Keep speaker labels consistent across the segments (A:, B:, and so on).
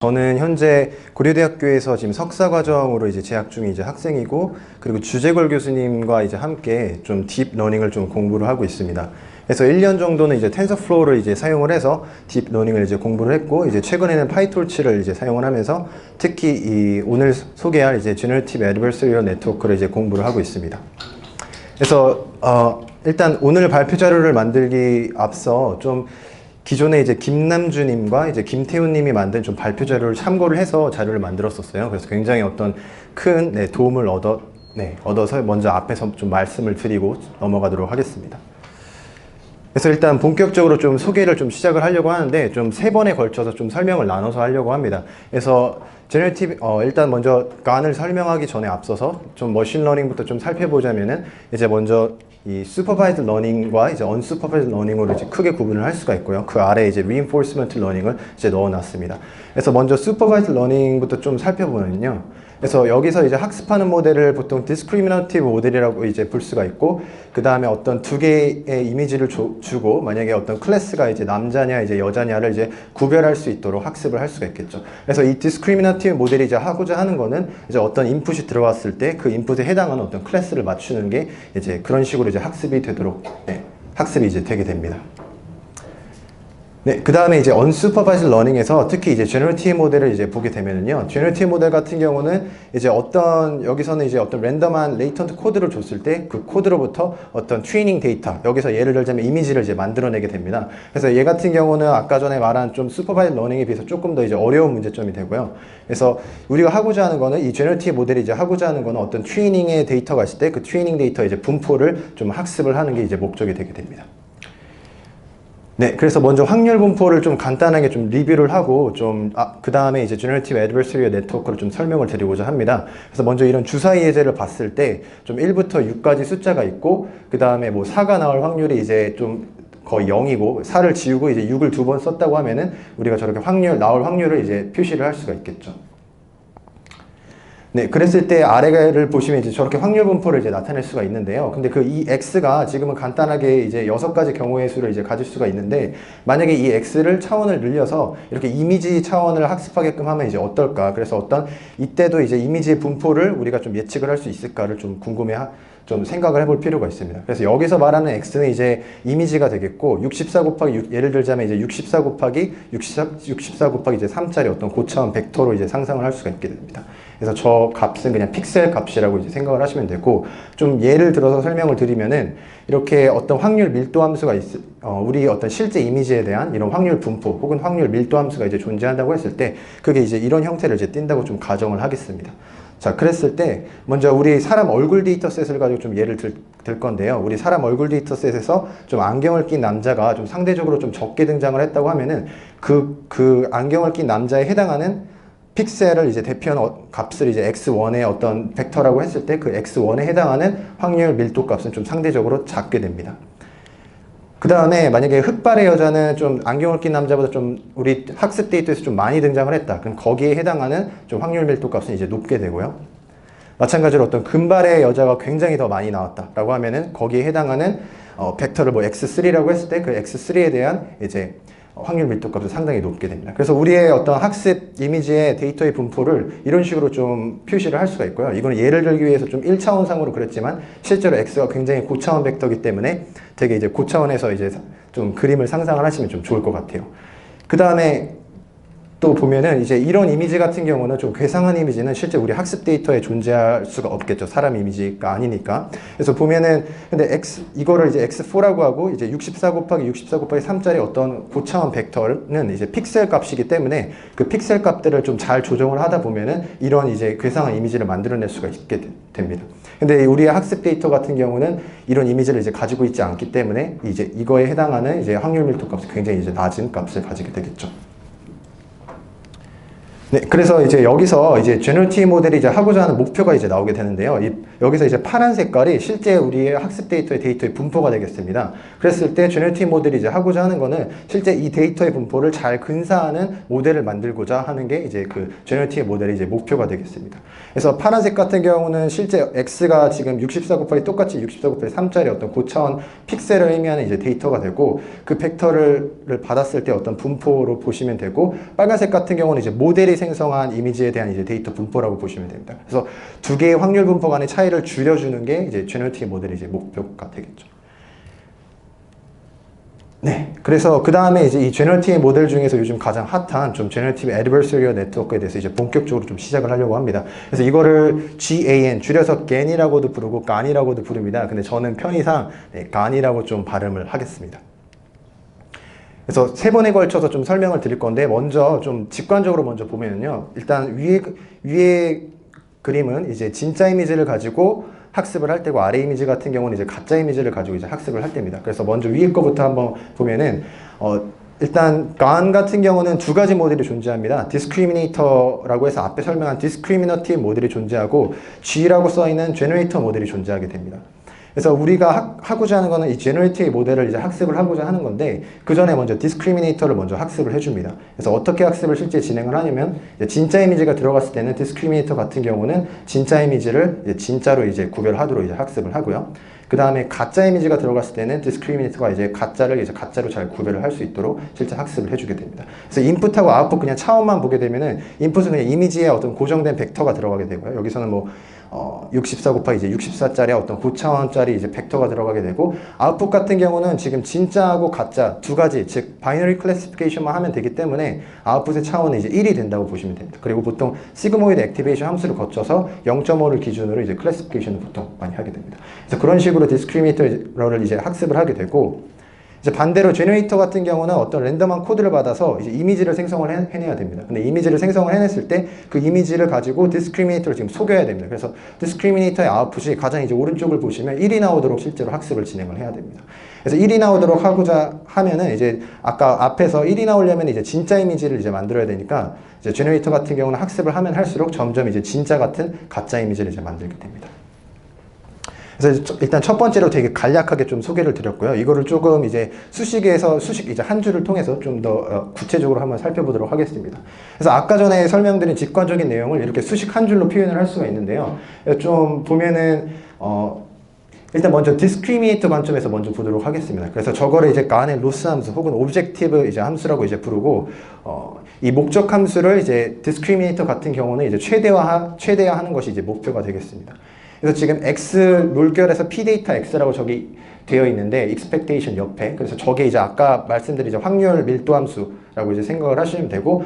A: 저는 현재 고려대학교에서 지금 석사 과정으로 이제 재학 중인 이제 학생이고, 그리고 주재걸 교수님과 이제 함께 좀 딥러닝을 좀 공부를 하고 있습니다. 그래서 1년 정도는 이제 텐서플로우를 이제 사용을 해서 딥러닝을 이제 공부를 했고, 이제 최근에는 파이톨치를 이제 사용을 하면서 특히 이 오늘 소개할 이제 Generative Adversarial Network를 이제 공부를 하고 있습니다. 그래서 일단 오늘 발표 자료를 만들기 앞서 좀 기존에 이제 김남주님과 이제 김태훈님이 만든 좀 발표 자료를 참고를 해서 자료를 만들었었어요. 그래서 굉장히 어떤 큰 도움을 얻어서 먼저 앞에서 좀 말씀을 드리고 넘어가도록 하겠습니다. 그래서 일단 본격적으로 좀 소개를 좀 시작을 하려고 하는데, 좀 3번에 걸쳐서 좀 설명을 나눠서 하려고 합니다. 그래서 일단 먼저 간을 설명하기 전에 앞서서 좀 머신러닝부터 좀 살펴보자면은, 이제 먼저 이 슈퍼바이즈 러닝과 이제 언슈퍼바이즈 러닝으로 이제 크게 구분을 할 수가 있고요. 그 아래에 이제 리인포스먼트 러닝을 이제 넣어놨습니다. 그래서 먼저 슈퍼바이즈 러닝부터 좀 살펴보면요. 그래서 여기서 이제 학습하는 모델을 보통 디스크리미너티브 모델이라고 이제 볼 수가 있고, 그 다음에 어떤 두 개의 이미지를 주고, 만약에 어떤 클래스가 이제 남자냐 이제 여자냐를 이제 구별할 수 있도록 학습을 할 수가 있겠죠. 그래서 이 디스크리미너티브 모델이 이제 하고자 하는 거는, 이제 어떤 인풋이 들어왔을 때 그 인풋에 해당하는 어떤 클래스를 맞추는 게 이제 그런 식으로 이제 학습이 되도록 학습이 이제 되게 됩니다. 네, 그 다음에 이제 언슈퍼바이즈 러닝에서 특히 이제 제너러티브 모델을 이제 보게 되면은요, 제너러티브 모델 같은 경우는 이제 여기서는 이제 어떤 랜덤한 레이턴트 코드를 줬을 때 그 코드로부터 어떤 트레이닝 데이터, 여기서 예를 들자면 이미지를 이제 만들어내게 됩니다. 그래서 얘 같은 경우는 아까 전에 말한 좀 슈퍼바이즈 러닝에 비해서 조금 더 이제 어려운 문제점이 되고요. 그래서 우리가 하고자 하는 거는, 이 제너러티브 모델이 이제 하고자 하는 거는 어떤 트레이닝의 데이터가 있을 때 그 트레이닝 데이터 이제 분포를 좀 학습을 하는 게 이제 목적이 되게 됩니다. 네, 그래서 먼저 확률 분포를 좀 간단하게 좀 리뷰를 하고 그 다음에 이제 Generative Adversarial Network를 좀 설명을 드리고자 합니다. 그래서 먼저 이런 주사위 예제를 봤을 때 좀 1부터 6까지 숫자가 있고, 그 다음에 뭐 4가 나올 확률이 이제 좀 거의 0이고, 4를 지우고 이제 6을 2번 썼다고 하면은 우리가 저렇게 나올 확률을 이제 표시를 할 수가 있겠죠. 네, 그랬을 때 아래를 보시면 이제 저렇게 확률 분포를 이제 나타낼 수가 있는데요. 근데 이 x가 지금은 간단하게 이제 6가지 경우의 수를 이제 가질 수가 있는데, 만약에 이 x를 차원을 늘려서 이렇게 이미지 차원을 학습하게끔 하면 이제 어떨까? 그래서 이때도 이제 이미지의 분포를 우리가 좀 예측을 할 수 있을까를 좀 좀 생각을 해볼 필요가 있습니다. 그래서 여기서 말하는 x는 이제 이미지가 되겠고, 64 곱하기 6, 예를 들자면 이제 64 곱하기 64 곱하기 이제 3짜리 어떤 고차원 벡터로 이제 상상을 할 수가 있게 됩니다. 그래서 저 값은 그냥 픽셀 값이라고 이제 생각을 하시면 되고, 좀 예를 들어서 설명을 드리면은, 이렇게 어떤 확률 밀도 함수가 우리 어떤 실제 이미지에 대한 이런 확률 분포 혹은 확률 밀도 함수가 이제 존재한다고 했을 때, 그게 이제 이런 형태를 이제 띈다고 좀 가정을 하겠습니다. 자, 그랬을 때 먼저 우리 사람 얼굴 데이터셋을 가지고 좀 예를 들 건데요. 우리 사람 얼굴 데이터셋에서 좀 안경을 낀 남자가 좀 상대적으로 좀 적게 등장을 했다고 하면은, 그 안경을 낀 남자에 해당하는 픽셀을 이제 대표한 값을 이제 x1의 어떤 벡터라고 했을 때, 그 x1에 해당하는 확률 밀도 값은 좀 상대적으로 작게 됩니다. 그 다음에 만약에 흑발의 여자는 좀 안경을 낀 남자보다 좀 우리 학습 데이터에서 좀 많이 등장을 했다. 그럼 거기에 해당하는 좀 확률 밀도 값은 이제 높게 되고요. 마찬가지로 어떤 금발의 여자가 굉장히 더 많이 나왔다라고 하면은 거기에 해당하는 벡터를 뭐 x3라고 했을 때 그 x3에 대한 이제 확률 밀도 값이 상당히 높게 됩니다. 그래서 우리의 어떤 학습 이미지의 데이터의 분포를 이런 식으로 좀 표시를 할 수가 있고요. 이거는 예를 들기 위해서 좀 1차원상으로 그랬지만, 실제로 x가 굉장히 고차원 벡터이기 때문에 되게 이제 고차원에서 이제 좀 그림을 상상을 하시면 좀 좋을 것 같아요. 그 다음에 또 보면은 이제 이런 이미지 같은 경우는 좀 괴상한 이미지는 실제 우리 학습 데이터에 존재할 수가 없겠죠. 사람 이미지가 아니니까. 그래서 보면은 근데 이거를 이제 x4라고 하고, 이제 64 곱하기 64 곱하기 3짜리 어떤 고차원 벡터는 이제 픽셀 값이기 때문에 그 픽셀 값들을 좀 잘 조정을 하다 보면은 이런 이제 괴상한 이미지를 만들어낼 수가 있게 됩니다. 근데 우리의 학습 데이터 같은 경우는 이런 이미지를 이제 가지고 있지 않기 때문에 이제 이거에 해당하는 이제 확률 밀도 값이 굉장히 이제 낮은 값을 가지게 되겠죠. 네, 그래서 이제 여기서 이제 제너러티브 모델이 이제 하고자 하는 목표가 이제 나오게 되는데요. 여기서 이제 파란 색깔이 실제 우리의 학습 데이터의 분포가 되겠습니다. 그랬을 때 제너러티브 모델이 이제 하고자 하는 거는 실제 이 데이터의 분포를 잘 근사하는 모델을 만들고자 하는 게 이제 그 제너러티브 모델의 이제 목표가 되겠습니다. 그래서 파란색 같은 경우는 실제 x가 지금 64 곱하기 똑같이 64 곱하기 3짜리 어떤 고차원 픽셀을 의미하는 이제 데이터가 되고 그 벡터를 받았을 때 어떤 분포로 보시면 되고 빨간색 같은 경우는 이제 모델이 생성한 이미지에 대한 이제 데이터 분포라고 보시면 됩니다. 그래서 두 개의 확률 분포 간의 차이를 줄여주는 게 이제 제너러티브 모델의 이제 목표가 되겠죠. 네, 그래서 그 다음에 이제 이 제너러티브 모델 중에서 요즘 가장 핫한 좀 제너러티브 애드버서리얼 네트워크에 대해서 이제 본격적으로 좀 시작을 하려고 합니다. 그래서 이거를 GAN 줄여서 GAN이라고도 부르고 GAN이라고도 부릅니다. 근데 저는 편의상 GAN이라고 좀 발음을 하겠습니다. 그래서 세 번에 걸쳐서 좀 설명을 드릴 건데 먼저 좀 직관적으로 먼저 보면요. 일단 위에 그림은 이제 진짜 이미지를 가지고 학습을 할 때고 아래 이미지 같은 경우는 이제 가짜 이미지를 가지고 이제 학습을 할 때입니다. 그래서 먼저 위에 거부터 한번 보면은 일단 GAN 같은 경우는 두 가지 모델이 존재합니다. Discriminator라고 해서 앞에 설명한 Discriminative 모델이 존재하고 G라고 써있는 Generator 모델이 존재하게 됩니다. 그래서 우리가 하고자 하는 거는 이 제너러티브 모델을 이제 학습을 하고자 하는 건데 그 전에 먼저 디스크리미네이터를 먼저 학습을 해줍니다. 그래서 어떻게 학습을 실제 진행을 하냐면 진짜 이미지가 들어갔을 때는 디스크리미네이터 같은 경우는 진짜 이미지를 이제 진짜로 이제 구별하도록 이제 학습을 하고요. 그 다음에 가짜 이미지가 들어갔을 때는 디스크리미네이터가 이제 가짜를 이제 가짜로 잘 구별을 할 수 있도록 실제 학습을 해주게 됩니다. 그래서 인풋하고 아웃풋 그냥 차원만 보게 되면은 인풋은 그냥 이미지에 어떤 고정된 벡터가 들어가게 되고요. 여기서는 뭐 64 곱하기 이제 64짜리 어떤 고차원짜리 이제 벡터가 들어가게 되고 아웃풋 같은 경우는 지금 진짜하고 가짜 두 가지 즉 바이너리 클래시피케이션만 하면 되기 때문에 아웃풋의 차원은 이제 1이 된다고 보시면 됩니다. 그리고 보통 시그모이드 액티베이션 함수를 거쳐서 0.5를 기준으로 이제 클래시피케이션을 보통 많이 하게 됩니다. 그래서 그런 식으로 디스크리미네이터를 이제 학습을 하게 되고 이제 반대로 제너레이터 같은 경우는 어떤 랜덤한 코드를 받아서 이제 이미지를 생성을 해내야 됩니다. 근데 이미지를 생성을 해냈을 때 그 이미지를 가지고 디스크리미네이터를 지금 속여야 됩니다. 그래서 디스크리미네이터의 아웃풋이 가장 이제 오른쪽을 보시면 1이 나오도록 실제로 학습을 진행을 해야 됩니다. 그래서 1이 나오도록 하고자 하면은 이제 아까 앞에서 1이 나오려면 이제 진짜 이미지를 이제 만들어야 되니까 이제 제너레이터 같은 경우는 학습을 하면 할수록 점점 이제 진짜 같은 가짜 이미지를 이제 만들게 됩니다. 그래서 일단 첫 번째로 되게 간략하게 좀 소개를 드렸고요. 이거를 조금 이제 수식 이제 한 줄을 통해서 좀 더 구체적으로 한번 살펴보도록 하겠습니다. 그래서 아까 전에 설명드린 직관적인 내용을 이렇게 수식 한 줄로 표현을 할 수가 있는데요. 좀 보면은 일단 먼저 디스크리미네이터 관점에서 먼저 보도록 하겠습니다. 그래서 저거를 이제 간의 로스 함수 혹은 오브젝티브 이제 함수라고 이제 부르고 이 목적 함수를 이제 디스크리미네이터 같은 경우는 이제 최대화하는 것이 이제 목표가 되겠습니다. 그래서 지금 X 롤결에서 P 데이터 X라고 저기 되어 있는데 expectation 옆에 그래서 저게 이제 아까 말씀드린 확률 밀도 함수라고 이제 생각을 하시면 되고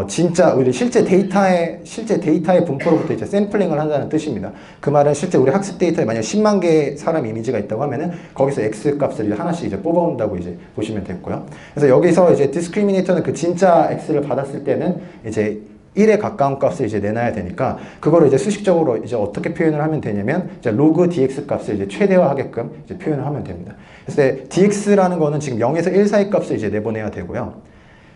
A: 진짜 우리 실제 데이터의 분포로부터 이제 샘플링을 한다는 뜻입니다. 그 말은 실제 우리 학습 데이터에 만약 10만 개의 사람 이미지가 있다고 하면은 거기서 X 값을 이제 하나씩 이제 뽑아온다고 이제 보시면 됐고요. 그래서 여기서 이제 디스크리미네이터는 그 진짜 X를 받았을 때는 이제 1에 가까운 값을 이제 내놔야 되니까 그거를 이제 수식적으로 이제 어떻게 표현을 하면 되냐면 이제 로그 dx 값을 이제 최대화하게끔 이제 표현을 하면 됩니다. 그래서 dx라는 거는 지금 0에서 1 사이 값을 이제 내보내야 되고요.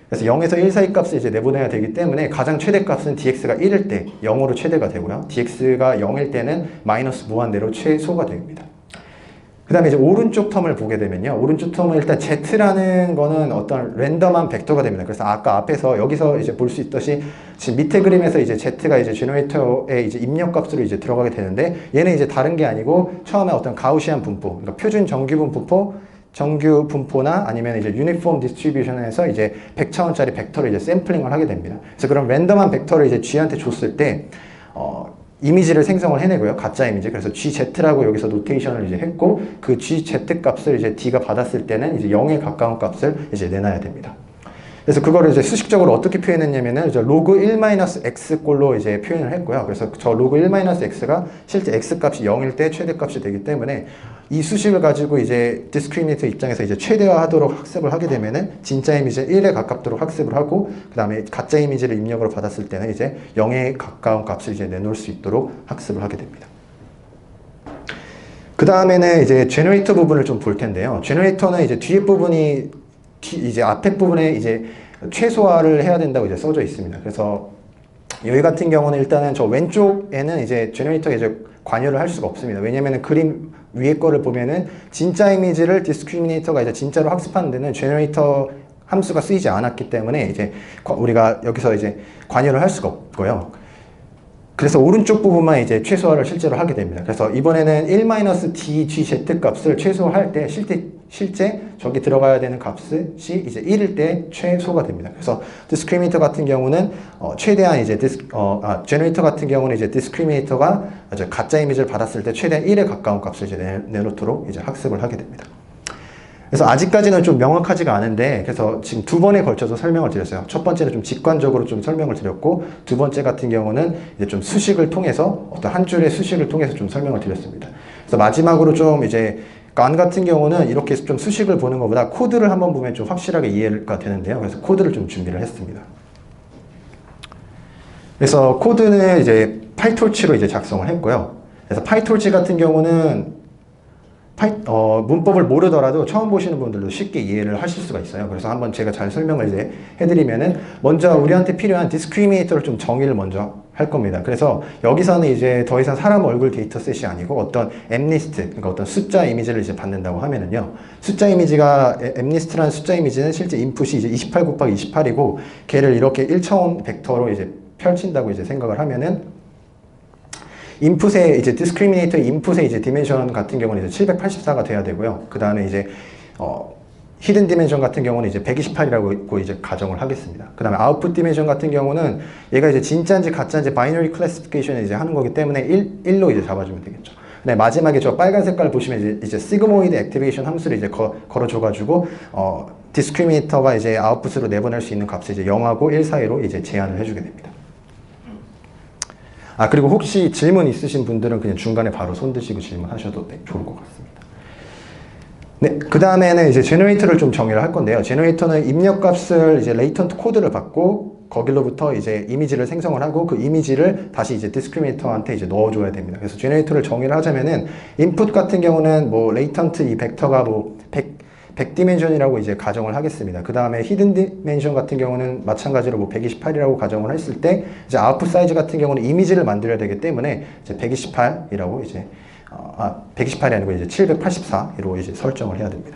A: 그래서 0에서 1 사이 값을 이제 내보내야 되기 때문에 가장 최대 값은 dx가 1일 때 0으로 최대가 되고요. dx가 0일 때는 마이너스 무한대로 최소가 됩니다. 그 다음에 이제 오른쪽 텀을 보게 되면요. 오른쪽 텀은 일단 z라는 거는 어떤 랜덤한 벡터가 됩니다. 그래서 아까 앞에서 여기서 이제 볼 수 있듯이 지금 밑에 그림에서 이제 z가 이제 제너레이터에 이제 입력 값으로 이제 들어가게 되는데 얘는 이제 다른 게 아니고 처음에 어떤 가우시안 분포, 그러니까 표준 정규 분포나 아니면 이제 유니폼 디스트리뷰션에서 이제 100차원짜리 벡터를 이제 샘플링을 하게 됩니다. 그래서 그런 랜덤한 벡터를 이제 G한테 줬을 때 이미지를 생성을 해내고요. 가짜 이미지. 그래서 GZ라고 여기서 노테이션을 이제 했고, 그 GZ 값을 이제 D가 받았을 때는 이제 0에 가까운 값을 이제 내놔야 됩니다. 그래서 그거를 이제 수식적으로 어떻게 표현했냐면은 이제 로그 1-x 꼴로 이제 표현을 했고요. 그래서 저 로그 1-x가 실제 x 값이 0일 때 최대 값이 되기 때문에 이 수식을 가지고 이제 디스크리미네이터 입장에서 이제 최대화하도록 학습을 하게 되면은 진짜 이미지 1에 가깝도록 학습을 하고 그 다음에 가짜 이미지를 입력으로 받았을 때는 이제 0에 가까운 값을 이제 내놓을 수 있도록 학습을 하게 됩니다. 그 다음에는 이제 제너레이터 부분을 좀 볼 텐데요. 제너레이터는 이제 뒤에 부분이 이제 앞에 부분에 이제 최소화를 해야 된다고 이제 써져 있습니다. 그래서 여기 같은 경우는 일단은 저 왼쪽에는 이제 제너레이터가 이제 관여를 할 수가 없습니다. 왜냐면은 그림 위에 거를 보면은 진짜 이미지를 디스크리미네이터가 이제 진짜로 학습하는 데는 제너레이터 함수가 쓰이지 않았기 때문에 이제 우리가 여기서 이제 관여를 할 수가 없고요. 그래서 오른쪽 부분만 이제 최소화를 실제로 하게 됩니다. 그래서 이번에는 1-DGZ 값을 최소화할 때 실제 저기 들어가야 되는 값이 이제 1일 때 최소가 됩니다. 그래서 디스크리미네이터 같은 경우는 최대한 이제 제너레이터 같은 경우는 이제 디스크리미네이터가 가짜 이미지를 받았을 때 최대한 1에 가까운 값을 이제 내놓도록 이제 학습을 하게 됩니다. 그래서 아직까지는 좀 명확하지가 않은데, 그래서 지금 두 번에 걸쳐서 설명을 드렸어요. 첫 번째는 좀 직관적으로 좀 설명을 드렸고, 두 번째 같은 경우는 이제 좀 수식을 통해서, 어떤 한 줄의 수식을 통해서 좀 설명을 드렸습니다. 그래서 마지막으로 좀 이제 간 같은 경우는 이렇게 좀 수식을 보는 것보다 코드를 한번 보면 좀 확실하게 이해가 되는데요. 그래서 코드를 좀 준비를 했습니다. 그래서 코드는 이제 파이토치로 이제 작성을 했고요. 그래서 파이토치 같은 경우는 문법을 모르더라도 처음 보시는 분들도 쉽게 이해를 하실 수가 있어요. 그래서 한번 제가 잘 설명을 이제 해드리면은, 먼저 우리한테 필요한 디스크리미네이터를 좀 정의를 먼저 할 겁니다. 그래서 여기서는 이제 더 이상 사람 얼굴 데이터셋이 아니고 어떤 엠리스트, 그러니까 어떤 숫자 이미지를 이제 받는다고 하면은요, 숫자 이미지가, 엠리스트라는 숫자 이미지는 실제 인풋이 이제 28 곱하기 28이고, 걔를 이렇게 1차원 벡터로 이제 펼친다고 이제 생각을 하면은, 인풋의 이제 디스크리미네이터의 인풋의 이제 디멘션 같은 경우는 이제 784가 돼야 되고요. 그 다음에 이제 히든 디멘션 같은 경우는 이제 128이라고 이제 가정을 하겠습니다. 그 다음에 아웃풋 디멘션 같은 경우는 얘가 이제 진짜인지 가짜인지 바이너리 클래시피케이션을 이제 하는 거기 때문에 1로 이제 잡아주면 되겠죠. 네, 마지막에 저 빨간 색깔 보시면 이제 시그모이드 액티베이션 함수를 이제 걸어줘가지고 디스크리미네이터가 이제 아웃풋으로 내보낼 수 있는 값을 이제 0하고 1 사이로 이제 제한을 해주게 됩니다. 그리고 혹시 질문 있으신 분들은 그냥 중간에 바로 손 드시고 질문하셔도 좋을 것 같습니다. 네, 그 다음에는 이제 제너레이터를 좀 정의를 할 건데요. 제너레이터는 입력값을 이제 레이턴트 코드를 받고 거길로부터 이제 이미지를 생성을 하고 그 이미지를 다시 이제 디스크리미네이터한테 이제 넣어줘야 됩니다. 그래서 제너레이터를 정의를 하자면은 인풋 같은 경우는 뭐 레이턴트 이 벡터가 뭐 100 디멘션이라고 이제 가정을 하겠습니다. 그 다음에 히든 디멘션 같은 경우는 마찬가지로 뭐 128이라고 가정을 했을 때, 이제 아웃풋 사이즈 같은 경우는 이미지를 만들어야 되기 때문에 이제 128이라고 이제 128이 아니고 이제 784로 이제 설정을 해야 됩니다.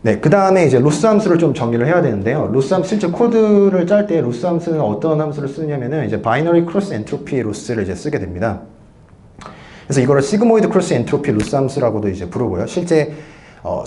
A: 네, 그 다음에 이제 로스 함수를 좀 정의를 해야 되는데요. 로스 함수, 실제 코드를 짤 때 로스 함수는 어떤 함수를 쓰냐면은 이제 바이너리 크로스 엔트로피 로스를 이제 쓰게 됩니다. 그래서 이거를 시그모이드 크로스 엔트로피 로스 함수라고도 이제 부르고요. 실제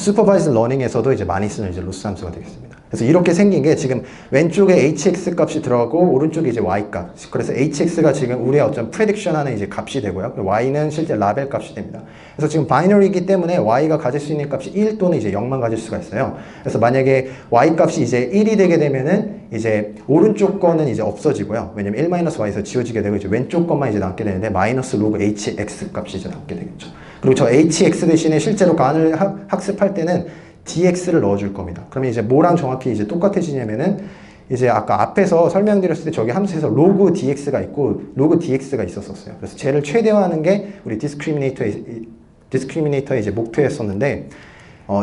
A: 슈퍼바이즈 러닝에서도 이제 많이 쓰는 이제 로스 함수가 되겠습니다. 그래서 이렇게 생긴 게 지금 왼쪽에 hx 값이 들어가고 오른쪽에 이제 y 값. 그래서 hx가 지금 우리의 어떤 프레딕션 하는 이제 값이 되고요. y는 실제 라벨 값이 됩니다. 그래서 지금 바이너리이기 때문에 y가 가질 수 있는 값이 1 또는 이제 0만 가질 수가 있어요. 그래서 만약에 y 값이 이제 1이 되게 되면은 이제 오른쪽 거는 이제 없어지고요. 왜냐면 1-y에서 지워지게 되고 이제 왼쪽 것만 이제 남게 되는데 마이너스 로그 hx 값이 이제 남게 되겠죠. 그리고 저 hx 대신에 실제로 간을 학습할 때는 dx를 넣어줄 겁니다. 그러면 이제 뭐랑 정확히 이제 똑같아지냐면은, 이제 아까 앞에서 설명드렸을 때 저기 함수에서 로그 dx가 있고 로그 dx가 있었어요. 그래서 쟤를 최대화하는 게 우리 디스크리미네이터의 이제 목표였었는데,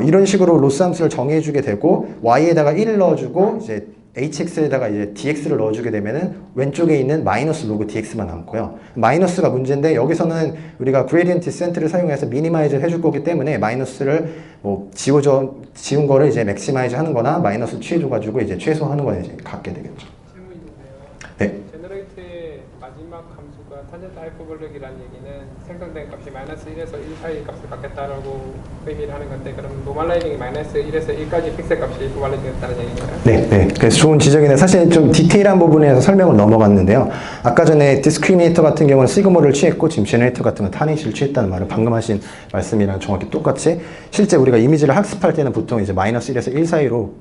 A: 이런 식으로 로스 함수를 정해주게 되고 y에다가 1을 넣어주고 이제 hx에다가 이제 dx를 넣어주게 되면은 왼쪽에 있는 마이너스 로그 dx만 남고요. 마이너스가 문제인데 여기서는 우리가 그레디언트 디센트를 사용해서 미니마이즈를 해줄 거기 때문에 마이너스를 뭐 지운 거를 이제 맥시마이즈 하는 거나 마이너스 취해줘가지고 이제 최소화하는 거에 이제 갖게 되겠죠.
B: 질문이 있는데요.
A: 네.
B: 제너레이터의 마지막 함수가 탄젠트 하이퍼볼릭이라는 얘기는 생성된 값이 마이너스 1에서 1 사이 값을 갖겠다라고 의미를 하는 건데, 그럼 노멀라이징이 마이너스 1에서 1까지 픽셀 값이 노멀라이징했다는 얘기인가요?
A: 네. 그래서 좋은 지적이네. 사실 좀 디테일한 부분에서 설명을 넘어갔는데요. 아까 전에 디스크리미네이터 같은 경우는 시그모를 취했고 지금 제너레이터 같은 건 타닛을 취했다는 말은 방금 하신 말씀이랑 정확히 똑같이, 실제 우리가 이미지를 학습할 때는 보통 이제 마이너스 1에서 1 사이로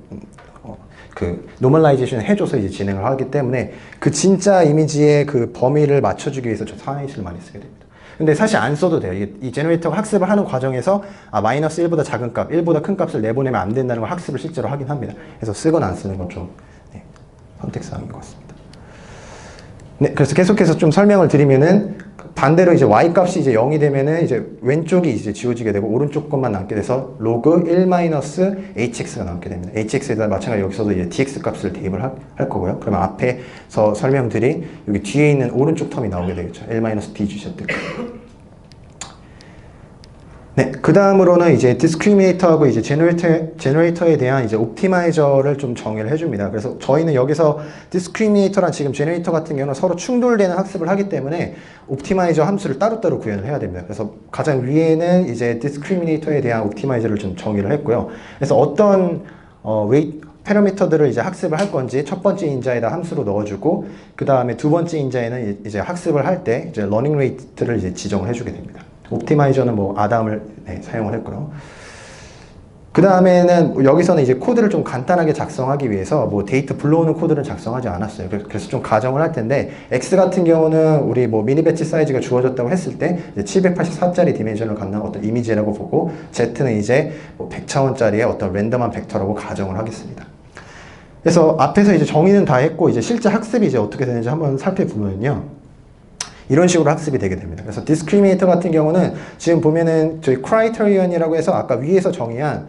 A: 그 노멀라이제이션 해줘서 이제 진행을 하기 때문에 그 진짜 이미지의 그 범위를 맞춰주기 위해서 저 타닛을 많이 쓰게 됩니다. 근데 사실 안 써도 돼요. 이 제너레이터가 학습을 하는 과정에서 마이너스 1보다 작은 값, 1보다 큰 값을 내보내면 안 된다는 걸 학습을 실제로 하긴 합니다. 그래서 쓰거나 안 쓰는 건 좀 선택사항인 것 같습니다. 네, 그래서 계속해서 좀 설명을 드리면은 반대로 이제 y 값이 이제 0이 되면은 이제 왼쪽이 이제 지워지게 되고 오른쪽 것만 남게 돼서 로그 1-hx가 남게 됩니다. hx에다 마찬가지로 여기서도 이제 dx 값을 대입을 할 거고요. 그러면 앞에서 설명들이 여기 뒤에 있는 오른쪽 텀이 나오게 되겠죠. 1-dgz. 네, 그 다음으로는 이제 디스크리미네이터하고 이제 제너레이터에 대한 이제 옵티마이저를 좀 정의를 해줍니다. 그래서 저희는 여기서 디스크리미네이터랑 지금 제너레이터 같은 경우는 서로 충돌되는 학습을 하기 때문에 옵티마이저 함수를 따로따로 구현을 해야 됩니다. 그래서 가장 위에는 이제 디스크리미네이터에 대한 옵티마이저를 좀 정의를 했고요. 그래서 어떤 패러미터들을 이제 학습을 할 건지 첫 번째 인자에다 함수로 넣어주고 그 다음에 두 번째 인자에는 이제 학습을 할 때 이제 러닝 레이트를 이제 지정을 해주게 됩니다. 옵티마이저는 뭐 아담을 사용을 했고요. 그 다음에는 여기서는 이제 코드를 좀 간단하게 작성하기 위해서 뭐 데이터 불러오는 코드를 작성하지 않았어요. 그래서 좀 가정을 할 텐데 X 같은 경우는 우리 뭐 미니 배치 사이즈가 주어졌다고 했을 때 784짜리 디멘션을 갖는 어떤 이미지라고 보고 Z는 이제 뭐 100차원짜리의 어떤 랜덤한 벡터라고 가정을 하겠습니다. 그래서 앞에서 이제 정의는 다 했고 이제 실제 학습이 이제 어떻게 되는지 한번 살펴보면요. 이런 식으로 학습이 되게 됩니다. 그래서 디스크리미네이터 같은 경우는 지금 보면은 저희 크라이터리언이라고 해서 아까 위에서 정의한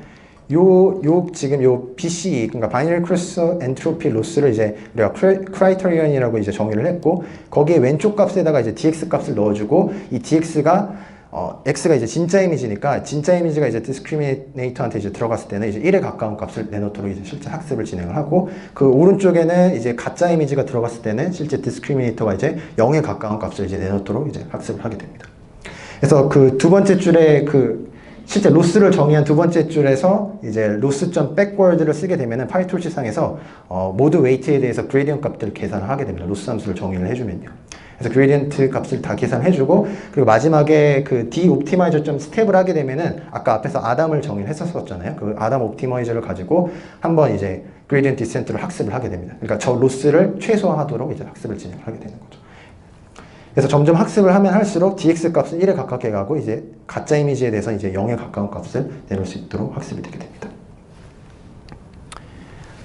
A: 지금 요 BCE, 그러니까 바이너리 크로스 엔트로피 로스를 이제 우리가 크라이터리언이라고 이제 정의를 했고, 거기에 왼쪽 값에다가 이제 dx 값을 넣어주고, 이 dx가 x가 이제 진짜 이미지니까 진짜 이미지가 이제 디스크리미네이터한테 이제 들어갔을 때는 이제 1에 가까운 값을 내놓도록 이제 실제 학습을 진행을 하고, 그 오른쪽에는 이제 가짜 이미지가 들어갔을 때는 실제 디스크리미네이터가 이제 0에 가까운 값을 이제 내놓도록 이제 학습을 하게 됩니다. 그래서 그 두 번째 줄에 실제 로스를 정의한 두 번째 줄에서 이제 로스.backward를 backward를 쓰게 되면은 파이톨치 상에서 모드 웨이트에 대해서 그레디언트 값들을 계산을 하게 됩니다. 로스 함수를 정의를 해주면요. 그래서 그레디언트 값을 다 계산해주고, 그리고 마지막에 그 doptimizer.step을 하게 되면은 아까 앞에서 아담을 정의를 했었잖아요. 그 아담 옵티마이저를 가지고 한번 이제 그레디언트 디센트를 학습을 하게 됩니다. 그러니까 저 로스를 최소화하도록 이제 학습을 진행하게 되는 거죠. 그래서 점점 학습을 하면 할수록 dx 값은 1에 가깝게 가고 이제 가짜 이미지에 대해서 이제 0에 가까운 값을 내놓을 수 있도록 학습이 되게 됩니다.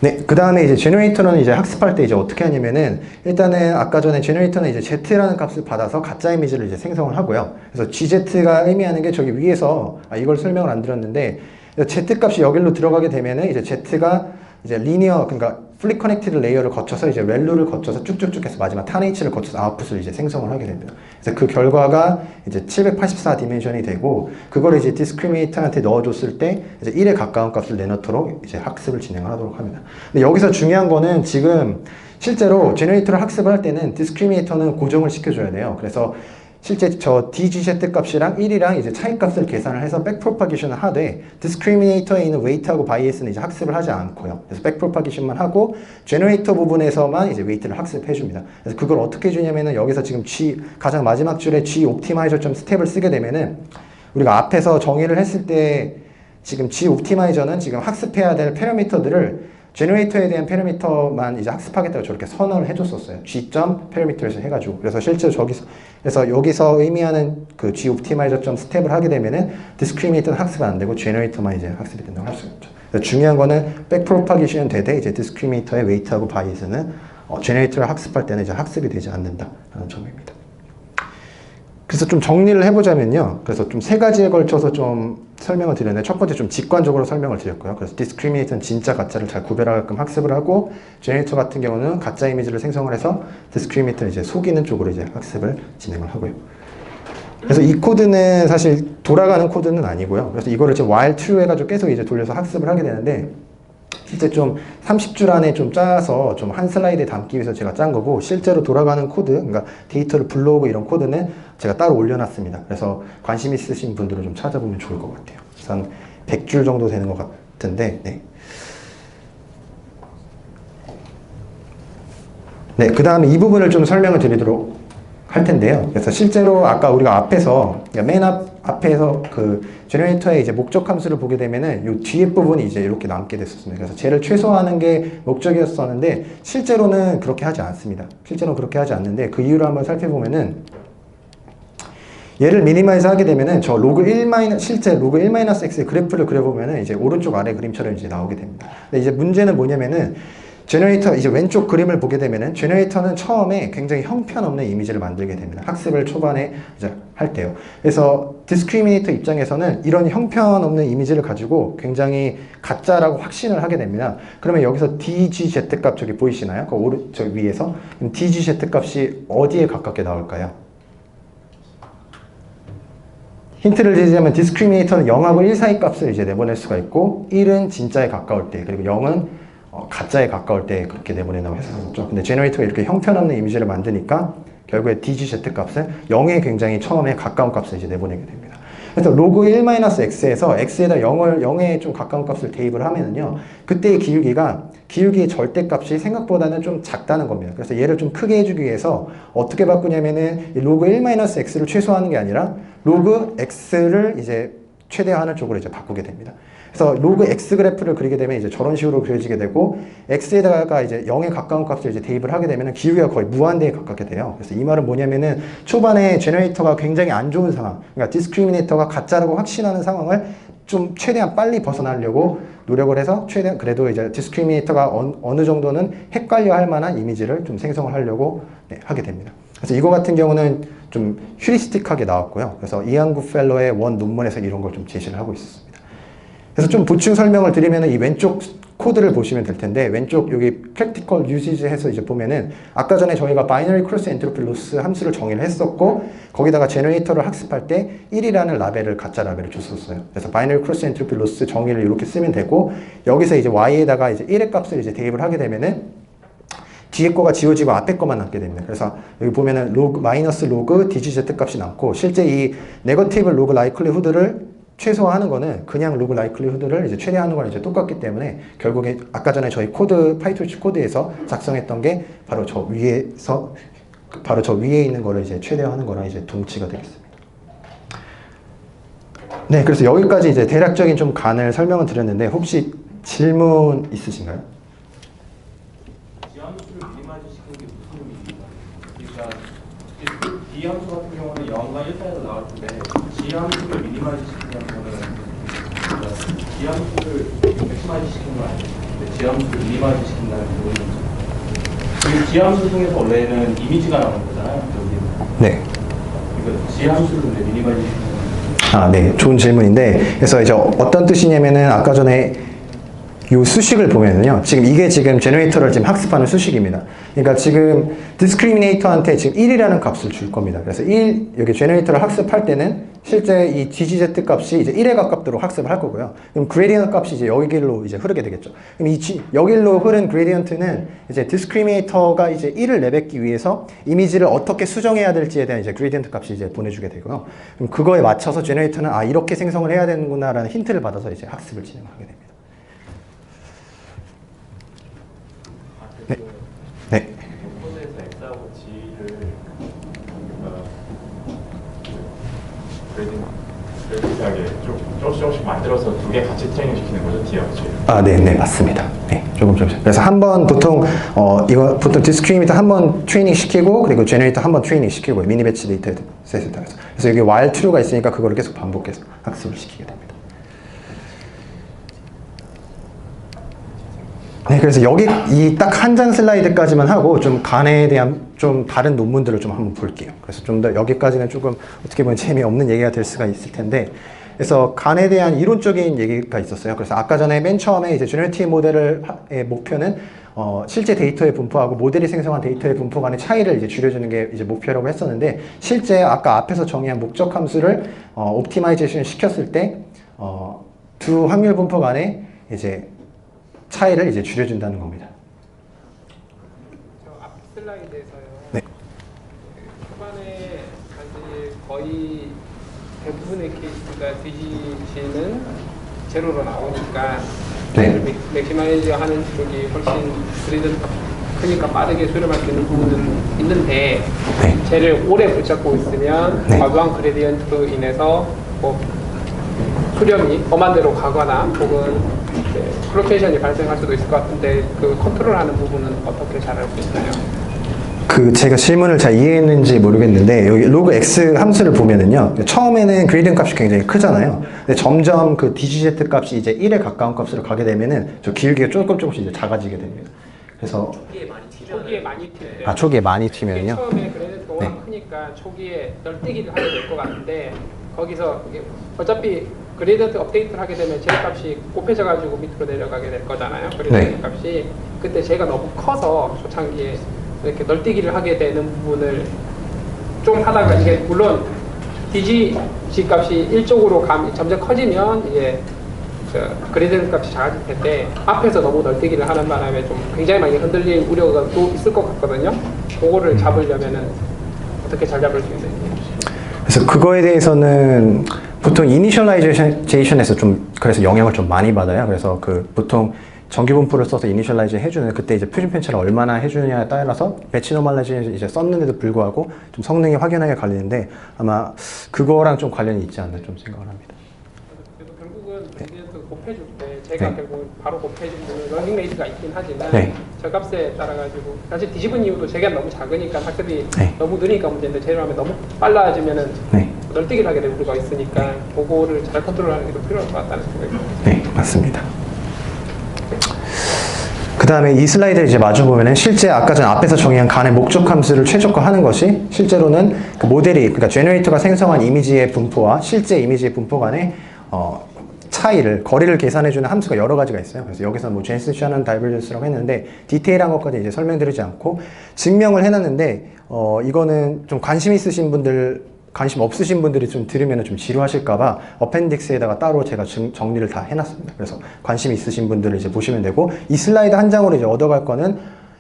A: 네, 그 다음에 이제 제너레이터는 이제 학습할 때 이제 어떻게 하냐면은 일단은 아까 전에 제너레이터는 이제 z라는 값을 받아서 가짜 이미지를 이제 생성을 하고요. 그래서 gz가 의미하는 게 저기 위에서 이걸 설명을 안 드렸는데 z 값이 여기로 들어가게 되면은 이제 z가 이제 리니어, 그러니까 플리 커넥티드 레이어를 거쳐서 이제 렐루를 거쳐서 쭉쭉쭉 해서 마지막 탄H를 거쳐서 아웃풋을 이제 생성을 하게 됩니다. 그래서 그 결과가 이제 784 디멘션이 되고, 그걸 이제 디스크리미네이터한테 넣어줬을 때 이제 1에 가까운 값을 내놓도록 이제 학습을 진행을 하도록 합니다. 근데 여기서 중요한 거는 지금 실제로 제너레이터를 학습을 할 때는 디스크리미네이터는 고정을 시켜줘야 돼요. 그래서 실제 저 dgz 값이랑 1이랑 이제 차이 값을 계산을 해서 백프로파게이션을 하되, 디스크리미네이터에 있는 웨이트하고 바이애스는 이제 학습을 하지 않고요. 그래서 백프로파게이션만 하고 제너레이터 부분에서만 이제 웨이트를 학습해 줍니다. 그래서 그걸 어떻게 해주냐면은 여기서 지금 가장 마지막 줄에 goptimizer.step을 쓰게 되면은 우리가 앞에서 정의를 했을 때 지금 goptimize는 지금 학습해야 될 패러미터들을 제너레이터에 대한 패러미터만 이제 학습하겠다고 저렇게 선언을 해줬었어요. g.parameter에서 해가지고. 그래서 실제 그래서 여기서 의미하는 그 goptimizer.step을 하게 되면은 디스크리미네이터는 학습이 안 되고 제너레이터만 이제 학습이 된다고 할 수 있죠. 중요한 거는 백프로파게이션 되되 이제 디스크리미네이터의 웨이트하고 바이애스는 제너레이터를 학습할 때는 이제 학습이 되지 않는다라는 점입니다. 그래서 좀 정리를 해보자면요. 그래서 좀 세 가지에 걸쳐서 좀 설명을 드렸는데, 첫 번째 좀 직관적으로 설명을 드렸고요. 그래서 디스크리미네이터는 진짜 가짜를 잘 구별하게끔 학습을 하고, 제너레이터 같은 경우는 가짜 이미지를 생성을 해서 디스크리미네이터를 이제 속이는 쪽으로 이제 학습을 진행을 하고요. 그래서 이 코드는 사실 돌아가는 코드는 아니고요. 그래서 이거를 지금 while true 해가지고 계속 이제 돌려서 학습을 하게 되는데, 실제 좀 30줄 안에 좀 짜서 좀 한 슬라이드에 담기 위해서 제가 짠 거고, 실제로 돌아가는 코드, 그러니까 데이터를 불러오고 이런 코드는 제가 따로 올려놨습니다. 그래서 관심 있으신 분들은 좀 찾아보면 좋을 것 같아요. 그래서 한 100줄 정도 되는 것 같은데, 네. 네, 그 다음에 이 부분을 좀 설명을 드리도록 할 텐데요. 그래서 실제로 아까 우리가 앞에서, 맨 앞에서 그 제너레이터의 이제 목적 함수를 보게 되면은 이 뒤에 부분이 이제 이렇게 남게 됐었습니다. 그래서 쟤를 최소화하는 게 목적이었었는데, 실제로는 그렇게 하지 않습니다. 실제로는 그렇게 하지 않는데, 그 이유를 한번 살펴보면은, 얘를 미니마이즈 하게 되면은 저 실제 로그 1-x의 그래프를 그려보면은 이제 오른쪽 아래 그림처럼 이제 나오게 됩니다. 근데 이제 문제는 뭐냐면은, 제너레이터 이제 왼쪽 그림을 보게 되면은 제너레이터는 처음에 굉장히 형편없는 이미지를 만들게 됩니다. 학습을 초반에 이제 할 때요. 그래서 디스크리미네이터 입장에서는 이런 형편없는 이미지를 가지고 굉장히 가짜라고 확신을 하게 됩니다. 그러면 여기서 DGZ 값 저기 보이시나요? 그 오른쪽 위에서 그럼 DGZ 값이 어디에 가깝게 나올까요? 힌트를 드리자면 디스크리미네이터는 0하고 1 사이 값을 이제 내보낼 수가 있고 1은 진짜에 가까울 때 그리고 0은 가짜에 가까울 때 그렇게 내보낸다고 했었죠. 근데 제너레이터가 이렇게 형편없는 이미지를 만드니까 결국에 DGZ 값을 0에 굉장히 처음에 가까운 값을 이제 내보내게 됩니다. 그래서 로그 1-x에서 x에다 0에 좀 가까운 값을 대입을 하면은요, 그때의 기울기의 절대값이 생각보다는 좀 작다는 겁니다. 그래서 얘를 좀 크게 해주기 위해서 어떻게 바꾸냐면은 이 로그 1-x를 최소화하는 게 아니라 로그 x를 이제 최대화하는 쪽으로 이제 바꾸게 됩니다. 그래서 로그 x 그래프를 그리게 되면 이제 저런 식으로 그려지게 되고 x에다가 이제 0에 가까운 값을 이제 대입을 하게 되면 기울기가 거의 무한대에 가깝게 돼요. 그래서 이 말은 뭐냐면은 초반에 제너레이터가 굉장히 안 좋은 상황, 그러니까 디스크리미네이터가 가짜라고 확신하는 상황을 좀 최대한 빨리 벗어나려고 노력을 해서 최대한 그래도 이제 디스크리미네이터가 어느 정도는 헷갈려 할 만한 이미지를 좀 생성을 하려고 하게 됩니다. 그래서 이거 같은 경우는 좀 휴리스틱하게 나왔고요. 그래서 이한구 펠로의 원 논문에서 이런 걸 좀 제시를 하고 있었습니다. 그래서 좀 보충 설명을 드리면 이 왼쪽 코드를 보시면 될 텐데, 왼쪽 여기 practical usage 해서 이제 보면은 아까 전에 저희가 binary cross entropy loss 함수를 정의를 했었고, 거기다가 제너레이터를 학습할 때 1이라는 라벨을 가짜 라벨을 줬었어요. 그래서 binary cross entropy loss 정의를 이렇게 쓰면 되고, 여기서 이제 y에다가 이제 1의 값을 이제 대입을 하게 되면은 뒤에 거가 지워지고 앞에 거만 남게 됩니다. 그래서 여기 보면은 로그 마이너스 로그 DGZ 값이 남고, 실제 이 네거티브 로그 라이클리후드를 최소화하는 거는 그냥 로그 라이클리후드를 이제 최대화하는 거랑 이제 똑같기 때문에 결국에 아까 전에 저희 코드 파이토치 코드에서 작성했던 게 바로 저 위에 있는 거를 이제 최대화하는 거랑 이제 동치가 되겠습니다. 네, 그래서 여기까지 이제 대략적인 좀 간을 설명을 드렸는데 혹시 질문 있으신가요?
C: 지함수를 미니마이즈 시키는 게 무슨 의미입니까? 그러니까 이 함수 같은 경우는 0과 1 사이로 나올 텐데 지함수를 미니마이즈 시키는 거는 지함수를 맥시마이즈 시키는 거 아니에요? 근데 지함수를 미니마이즈 시킨다는 게 뭐는 거죠? 이 지함수 중에서 원래는 이미지가 나오는 거잖아요. 여기.
A: 네.
C: 그러니까 지함수를 근데 미니마이즈 시키는 거는
A: 아, 네. 좋은 질문인데, 그래서 이제 어떤 뜻이냐면은 아까 전에 요 수식을 보면은요, 지금 이게 지금 제너레이터를 지금 학습하는 수식입니다. 그러니까 지금 디스크리미네이터한테 지금 1이라는 값을 줄 겁니다. 그래서 1, 여기 제너레이터를 학습할 때는 실제 이 DGZ 값이 이제 1에 가깝도록 학습을 할 거고요. 그럼 그레디언트 값이 이제 여기로 이제 흐르게 되겠죠. 그럼 여기로 흐른 그레디언트는 이제 디스크리미네이터가 이제 1을 내뱉기 위해서 이미지를 어떻게 수정해야 될지에 대한 이제 그레디언트 값이 이제 보내주게 되고요. 그럼 그거에 맞춰서 제너레이터는 아, 이렇게 생성을 해야 되는구나라는 힌트를 받아서 이제 학습을 진행하게 됩니다. 네.
C: 코드에서 x하고 g를
D: 그래디하게 조금씩 만들어서 두 개 같이 트레이닝 시키는 거죠, D하고 G.
A: 아, 네, 네, 맞습니다. 네, 조금씩. 그래서 한 번 보통 이거 보통 디스크리미네이터 한 번 트레이닝 시키고 그리고 제너레이터 한 번 트레이닝 시키고 미니 배치 데이터 셋을 따라서. 그래서 여기 while true가 있으니까 그거를 계속 반복해서 학습을 시키게 됩니다. 네, 그래서 여기 이 딱 한 장 슬라이드까지만 하고 좀 간에 대한 좀 다른 논문들을 좀 한번 볼게요. 그래서 좀 더 여기까지는 조금 어떻게 보면 재미없는 얘기가 될 수가 있을 텐데, 그래서 간에 대한 이론적인 얘기가 있었어요. 그래서 아까 전에 맨 처음에 이제 제너레이티브 모델의 목표는 실제 데이터의 분포하고 모델이 생성한 데이터의 분포 간의 차이를 이제 줄여주는 게 이제 목표라고 했었는데, 실제 아까 앞에서 정의한 목적 함수를 옵티마이제이션 시켰을 때 두 확률 분포 간의 이제 차이를 이제 줄여준다는 겁니다.
B: 저 앞 슬라이드에서요.
A: 네.
B: 초반에 사실 거의 대부분의 케이스가 DGC는 제로로 나오니까
A: 네.
B: 맥시마이즈 하는 쪽이 훨씬 그래도 크니까 빠르게 수렴할 수 있는 부분은 있는데,
A: 네.
B: 쟤를 오래 붙잡고 있으면
A: 네.
B: 과도한 그레디언트로 인해서 뭐 수렴이 엄한 대로 가거나 혹은 플로케이션이 발생할 수도 있을 것 같은데, 그 컨트롤하는 부분은 어떻게 잘 알 수 있나요?
A: 제가 질문을 잘 이해했는지 모르겠는데, 여기 로그 x 함수를 보면은요, 처음에는 그레디언트 값이 굉장히 크잖아요. 근데 점점 그 DGZ 값이 이제 1에 가까운 값으로 가게 되면은 저 기울기가 조금씩 이제 작아지게 됩니다. 그래서
B: 초기에 많이 튀면
A: 초기에 많이 튀면요.
B: 처음에 그래도 너무
A: 네.
B: 크니까 초기에 널뛰기를 하게 될 것 같은데 거기서 이게 어차피 그레이던트 업데이트를 하게 되면 제 값이 곱해져 가지고 밑으로 내려가게 될 거잖아요. 그레이던트 값이 그때 제가 너무 커서 초창기에 이렇게 널뛰기를 하게 되는 부분을 좀 하다가 이게 물론 DG 값이 1쪽으로 점점 커지면 이제 그레이던트 값이 작아질 텐데 앞에서 너무 널뛰기를 하는 바람에 좀 굉장히 많이 흔들릴 우려가 또 있을 것 같거든요. 그거를 잡으려면은 어떻게 잘 잡을 수 있는지.
A: 그래서 그거에 대해서는 보통 이니셜라이제이션에서 좀 그래서 영향을 좀 많이 받아요. 그래서 그 보통 정규 분포를 써서 이니셜라이즈 해주는 그때 이제 표준 편차를 얼마나 해주느냐에 따라서 배치 노멀라이제이션 이제 썼는데도 불구하고 좀 성능이 확연하게 갈리는데 아마 그거랑 좀 관련이 있지 않나 좀 생각을 합니다.
B: 그래서 결국은 그레이던트 곱해줄 때 제가 결국 바로 곱해주는 러닝 레이트가 있긴 하지만 저 값에 따라 가지고 사실 뒤집은 이유도 제가 너무 작으니까 학습이 너무 느리니까 문제인데 제일 하면 너무 빨라지면은 널뛰기를 하게 될 우려가 있으니까 그거를 잘 컨트롤하는 게 더 필요할 것 같다는 생각이 듭니다.
A: 네, 맞습니다. 그 다음에 이 슬라이드를 이제 마주 보면은 실제 아까 전 앞에서 정의한 간의 목적 함수를 최적화하는 것이 실제로는 그 모델이 그러니까 제너레이터가 생성한 이미지의 분포와 실제 이미지의 분포 간의 거리를 계산해주는 함수가 여러 가지가 있어요. 그래서 여기서 뭐 젠슨 샤넌 다이버전스라고 했는데 디테일한 것까지 이제 설명드리지 않고 증명을 해놨는데 이거는 좀 관심 없으신 분들이 좀 들으면 좀 지루하실까봐 어펜딕스에다가 따로 제가 정리를 다 해놨습니다. 그래서 관심 있으신 분들을 이제 보시면 되고 이 슬라이드 한 장으로 이제 얻어갈 거는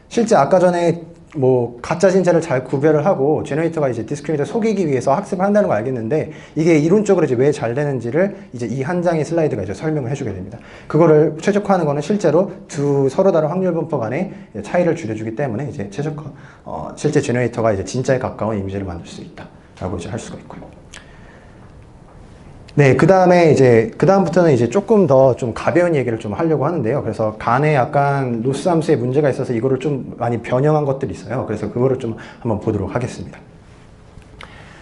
A: 실제 아까 전에 뭐 가짜 진짜를 잘 구별을 하고 제너레이터가 이제 디스크리미네이터 속이기 위해서 학습을 한다는 걸 알겠는데 이게 이론적으로 이제 왜 잘 되는지를 이제 이 한 장의 슬라이드가 이제 설명을 해주게 됩니다. 그거를 최적화하는 거는 실제로 두 서로 다른 확률 분포 간의 차이를 줄여주기 때문에 이제 실제 제너레이터가 이제 진짜에 가까운 이미지를 만들 수 있다라고 이제 할 수가 있고요. 네, 그 다음부터는 이제 조금 더 좀 가벼운 얘기를 좀 하려고 하는데요. 그래서 간에 약간 로스 함수에 문제가 있어서 이거를 좀 많이 변형한 것들이 있어요. 그래서 그거를 좀 한번 보도록 하겠습니다.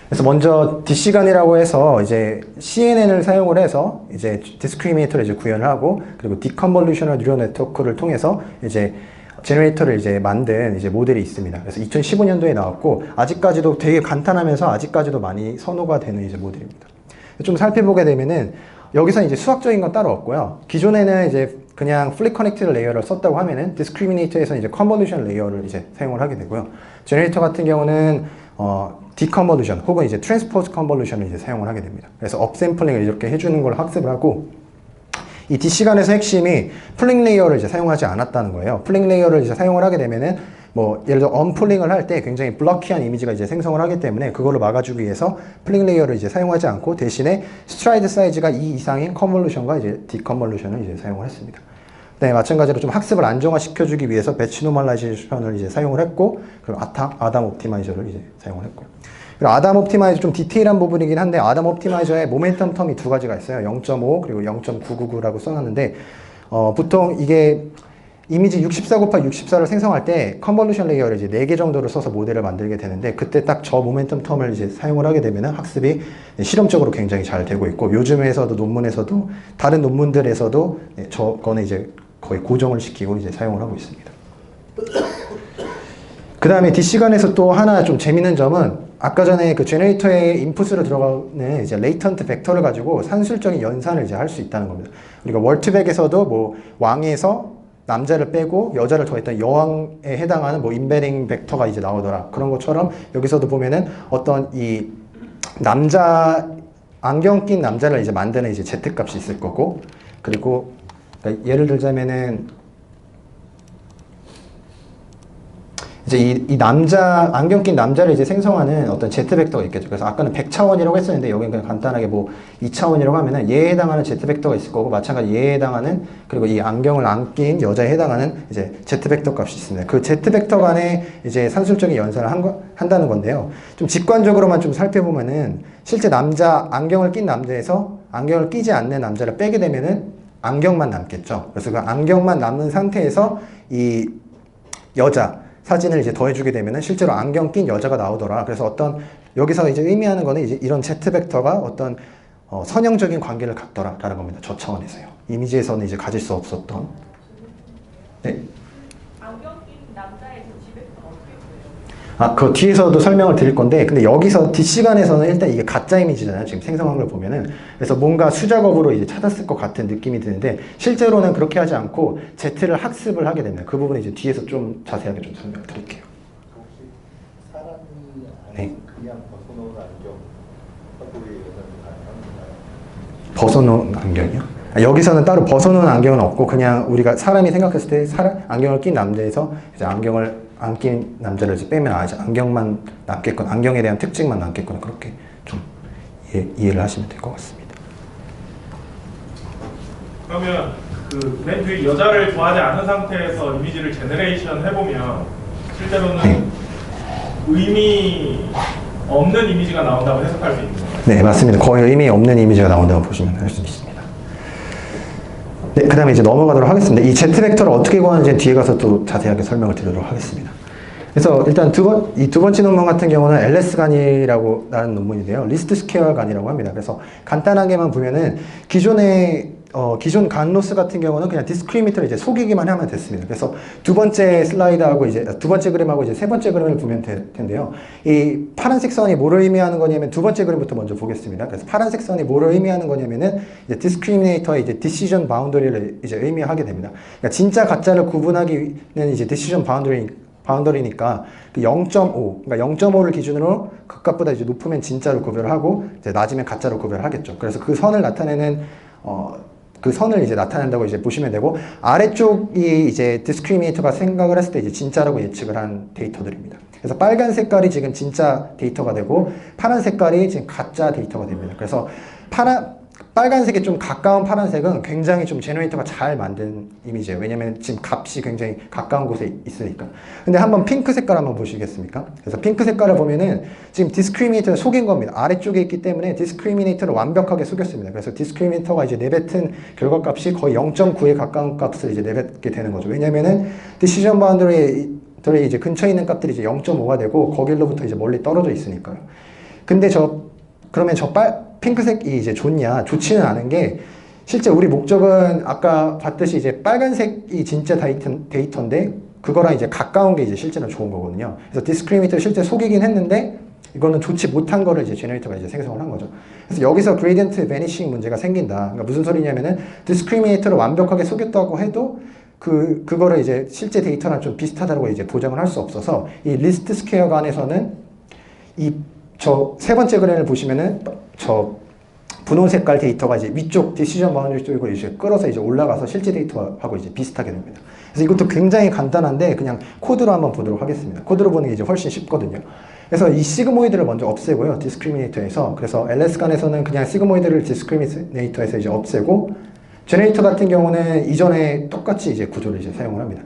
A: 그래서 먼저 DC간이라고 해서 이제 CNN을 사용을 해서 이제 디스크리미네이터를 이제 구현을 하고 그리고 디컨볼루셔널 뉴럴 네트워크를 통해서 이제 제너레이터를 이제 만든 이제 모델이 있습니다. 그래서 2015년도에 나왔고 아직까지도 되게 간단하면서 아직까지도 많이 선호가 되는 이제 모델입니다. 좀 살펴보게 되면은 여기서 이제 수학적인 건 따로 없고요. 기존에는 이제 그냥 플립 커넥티드 레이어를 썼다고 하면은 디스크리미네이터에서 이제 컨볼루션 레이어를 이제 사용을 하게 되고요. 제너레이터 같은 경우는 디컨볼루션 혹은 이제 트랜스포즈 컨볼루션을 이제 사용을 하게 됩니다. 그래서 업샘플링을 이렇게 해주는 걸 학습을 하고 이 DC간에서 핵심이 플링 레이어를 이제 사용하지 않았다는 거예요. 플링 레이어를 이제 사용을 하게 되면은 뭐 예를 들어 언플링을 할 때 굉장히 블럭키한 이미지가 이제 생성을 하기 때문에 그거를 막아주기 위해서 플링 레이어를 이제 사용하지 않고 대신에 스트라이드 사이즈가 2 이상인 컨볼루션과 이제 디컨볼루션을 이제 사용을 했습니다. 네, 마찬가지로 좀 학습을 안정화시켜주기 위해서 배치 노멀라이제이션을 이제 사용을 했고 그리고 아담 옵티마이저를 이제 사용을 했고요. 그리고 아담 옵티마이저 좀 디테일한 부분이긴 한데 아담 옵티마이저에 모멘텀 텀이 두 가지가 있어요. 0.5 그리고 0.999라고 써놨는데 보통 이게 이미지 64 곱하기 64를 생성할 때 컨볼루션 레이어를 이제 4개 정도를 써서 모델을 만들게 되는데 그때 딱 저 모멘텀 텀을 이제 사용을 하게 되면 학습이 실험적으로 굉장히 잘 되고 있고 요즘에서도 논문에서도 다른 논문들에서도 저거는 이제 거의 고정을 시키고 이제 사용을 하고 있습니다. 그 다음에 DC간에서 또 하나 좀 재밌는 점은 아까 전에 그 제너레이터에 인풋으로 들어가는 이제 레이턴트 벡터를 가지고 산술적인 연산을 이제 할 수 있다는 겁니다. 우리가 월트백에서도 뭐 왕에서 남자를 빼고 여자를 더했던 여왕에 해당하는 뭐 인베링 벡터가 이제 나오더라. 그런 것처럼 여기서도 보면은 어떤 이 안경 낀 남자를 이제 만드는 이제 Z값이 있을 거고 그리고 그러니까 예를 들자면은 이제 이 안경 낀 남자를 이제 생성하는 어떤 Z 벡터가 있겠죠. 그래서 아까는 100차원이라고 했었는데 여기는 그냥 간단하게 뭐 2차원이라고 하면은 얘에 해당하는 Z 벡터가 있을 거고 마찬가지 얘에 해당하는 그리고 이 안경을 안 낀 여자에 해당하는 이제 Z 벡터 값이 있습니다. 그 Z 벡터 간에 이제 산술적인 연산을 한다는 건데요. 좀 직관적으로만 좀 살펴보면은 실제 안경을 낀 남자에서 안경을 끼지 않는 남자를 빼게 되면은 안경만 남겠죠. 그래서 그 안경만 남는 상태에서 이 여자 사진을 이제 더해주게 되면은 실제로 안경 낀 여자가 나오더라. 그래서 여기서 이제 의미하는 거는 이제 이런 Z 벡터가 어떤 선형적인 관계를 갖더라라는 겁니다. 저 차원에서요. 이미지에서는 이제 가질 수 없었던. 네.
E: 안경 낀
A: 그 뒤에서도 설명을 드릴 건데, 근데 여기서 뒷시간에서는 일단 이게 가짜 이미지잖아요. 지금 생성한 걸 보면은. 그래서 뭔가 수작업으로 이제 찾았을 것 같은 느낌이 드는데, 실제로는 그렇게 하지 않고 Z를 학습을 하게 됩니다. 그 부분은 이제 뒤에서 좀 자세하게 좀 설명을 드릴게요.
E: 혹시 사람이 아닌
A: 네.
E: 그냥 벗어놓은 안경 확보에서는 가능한가요?
A: 벗어놓은 안경이요? 여기서는 따로 벗어놓은 안경은 없고, 그냥 우리가 사람이 생각했을 때 안경을 낀 남자에서 이제 안경을 안 낀 남자를 이제 빼면 이제 안경만 남겠거나 안경에 대한 특징만 남겠거나 그렇게 좀 이해를 하시면 될 것 같습니다.
F: 그러면 그 맨 뒤에 여자를 좋아하지 않은 상태에서 이미지를 제너레이션 해보면 실제로는
A: 네.
F: 의미 없는 이미지가 나온다고 해석할 수 있는 거예요.
A: 네, 맞습니다. 거의 의미 없는 이미지가 나온다고 보시면 할 수 있습니다. 네, 그 다음에 이제 넘어가도록 하겠습니다. 이 Z-벡터를 어떻게 구하는지는 뒤에 가서 또 자세하게 설명을 드리도록 하겠습니다. 그래서 일단 이 두 번째 논문 같은 경우는 LS 간이라는 논문인데요. 리스트 스퀘어 간이라고 합니다. 그래서 간단하게만 보면은 기존 간로스 같은 경우는 그냥 디스크리미터를 이제 속이기만 하면 됐습니다. 그래서 두 번째 슬라이드하고 이제 두 번째 그림하고 이제 세 번째 그림을 보면 될 텐데요. 이 파란색 선이 뭐를 의미하는 거냐면 두 번째 그림부터 먼저 보겠습니다. 그래서 파란색 선이 뭐를 의미하는 거냐면은 이제 디스크리미네이터의 이제 디시전 바운더리를 이제 의미하게 됩니다. 그러니까 진짜 가짜를 구분하기는 이제 디시전 바운더리니까 그 0.5, 그러니까 0.5를 기준으로 극값보다 이제 높으면 진짜로 구별을 하고 이제 낮으면 가짜로 구별을 하겠죠. 그래서 그 선을 나타내는 그 선을 이제 나타낸다고 이제 보시면 되고, 아래쪽이 이제 디스크리미네이터가 생각을 했을 때 이제 진짜라고 예측을 한 데이터들입니다. 그래서 빨간 색깔이 지금 진짜 데이터가 되고 파란 색깔이 지금 가짜 데이터가 됩니다. 그래서 빨간색에 좀 가까운 파란색은 굉장히 좀 제너레이터가 잘 만든 이미지예요. 왜냐면 지금 값이 굉장히 가까운 곳에 있으니까. 근데 한번 핑크 색깔 한번 보시겠습니까? 그래서 핑크 색깔을 보면은 지금 디스크리미네이터를 속인 겁니다. 아래쪽에 있기 때문에 디스크리미네이터를 완벽하게 속였습니다. 그래서 디스크리미네이터가 이제 내뱉은 결과값이 거의 0.9에 가까운 값을 이제 내뱉게 되는 거죠. 왜냐면은 디시전 바운더리에 이제 근처에 있는 값들이 이제 0.5가 되고 거길로부터 이제 멀리 떨어져 있으니까요. 근데 그러면 핑크색이 이제 좋냐? 좋지는 않은 게, 실제 우리 목적은 아까 봤듯이 이제 빨간색이 진짜 데이터인데 그거랑 이제 가까운 게 이제 실제는 좋은 거거든요. 그래서 디스크리미네이터를 실제 속이긴 했는데 이거는 좋지 못한 거를 이제 제너레이터가 이제 생성을 한 거죠. 그래서 여기서 그레디언트 베니싱 문제가 생긴다. 그러니까 무슨 소리냐면은 디스크리미네이터를 완벽하게 속였다고 해도 그거를 이제 실제 데이터랑 좀 비슷하다고 이제 보장을 할 수 없어서, 이 리스트 스퀘어 간에서는 저 세 번째 그림을 보시면은 저 분홍 색깔 데이터가 이제 위쪽 디시전 바운더리 쪽으로 이제 끌어서 이제 올라가서 실제 데이터하고 이제 비슷하게 됩니다. 그래서 이것도 굉장히 간단한데 그냥 코드로 한번 보도록 하겠습니다. 코드로 보는 게 이제 훨씬 쉽거든요. 그래서 이 시그모이드를 먼저 없애고요. 디스크리미네이터에서. 그래서 LS 간에서는 그냥 시그모이드를 디스크리미네이터에서 이제 없애고, 제너레이터 같은 경우는 이전에 똑같이 이제 구조를 이제 사용을 합니다.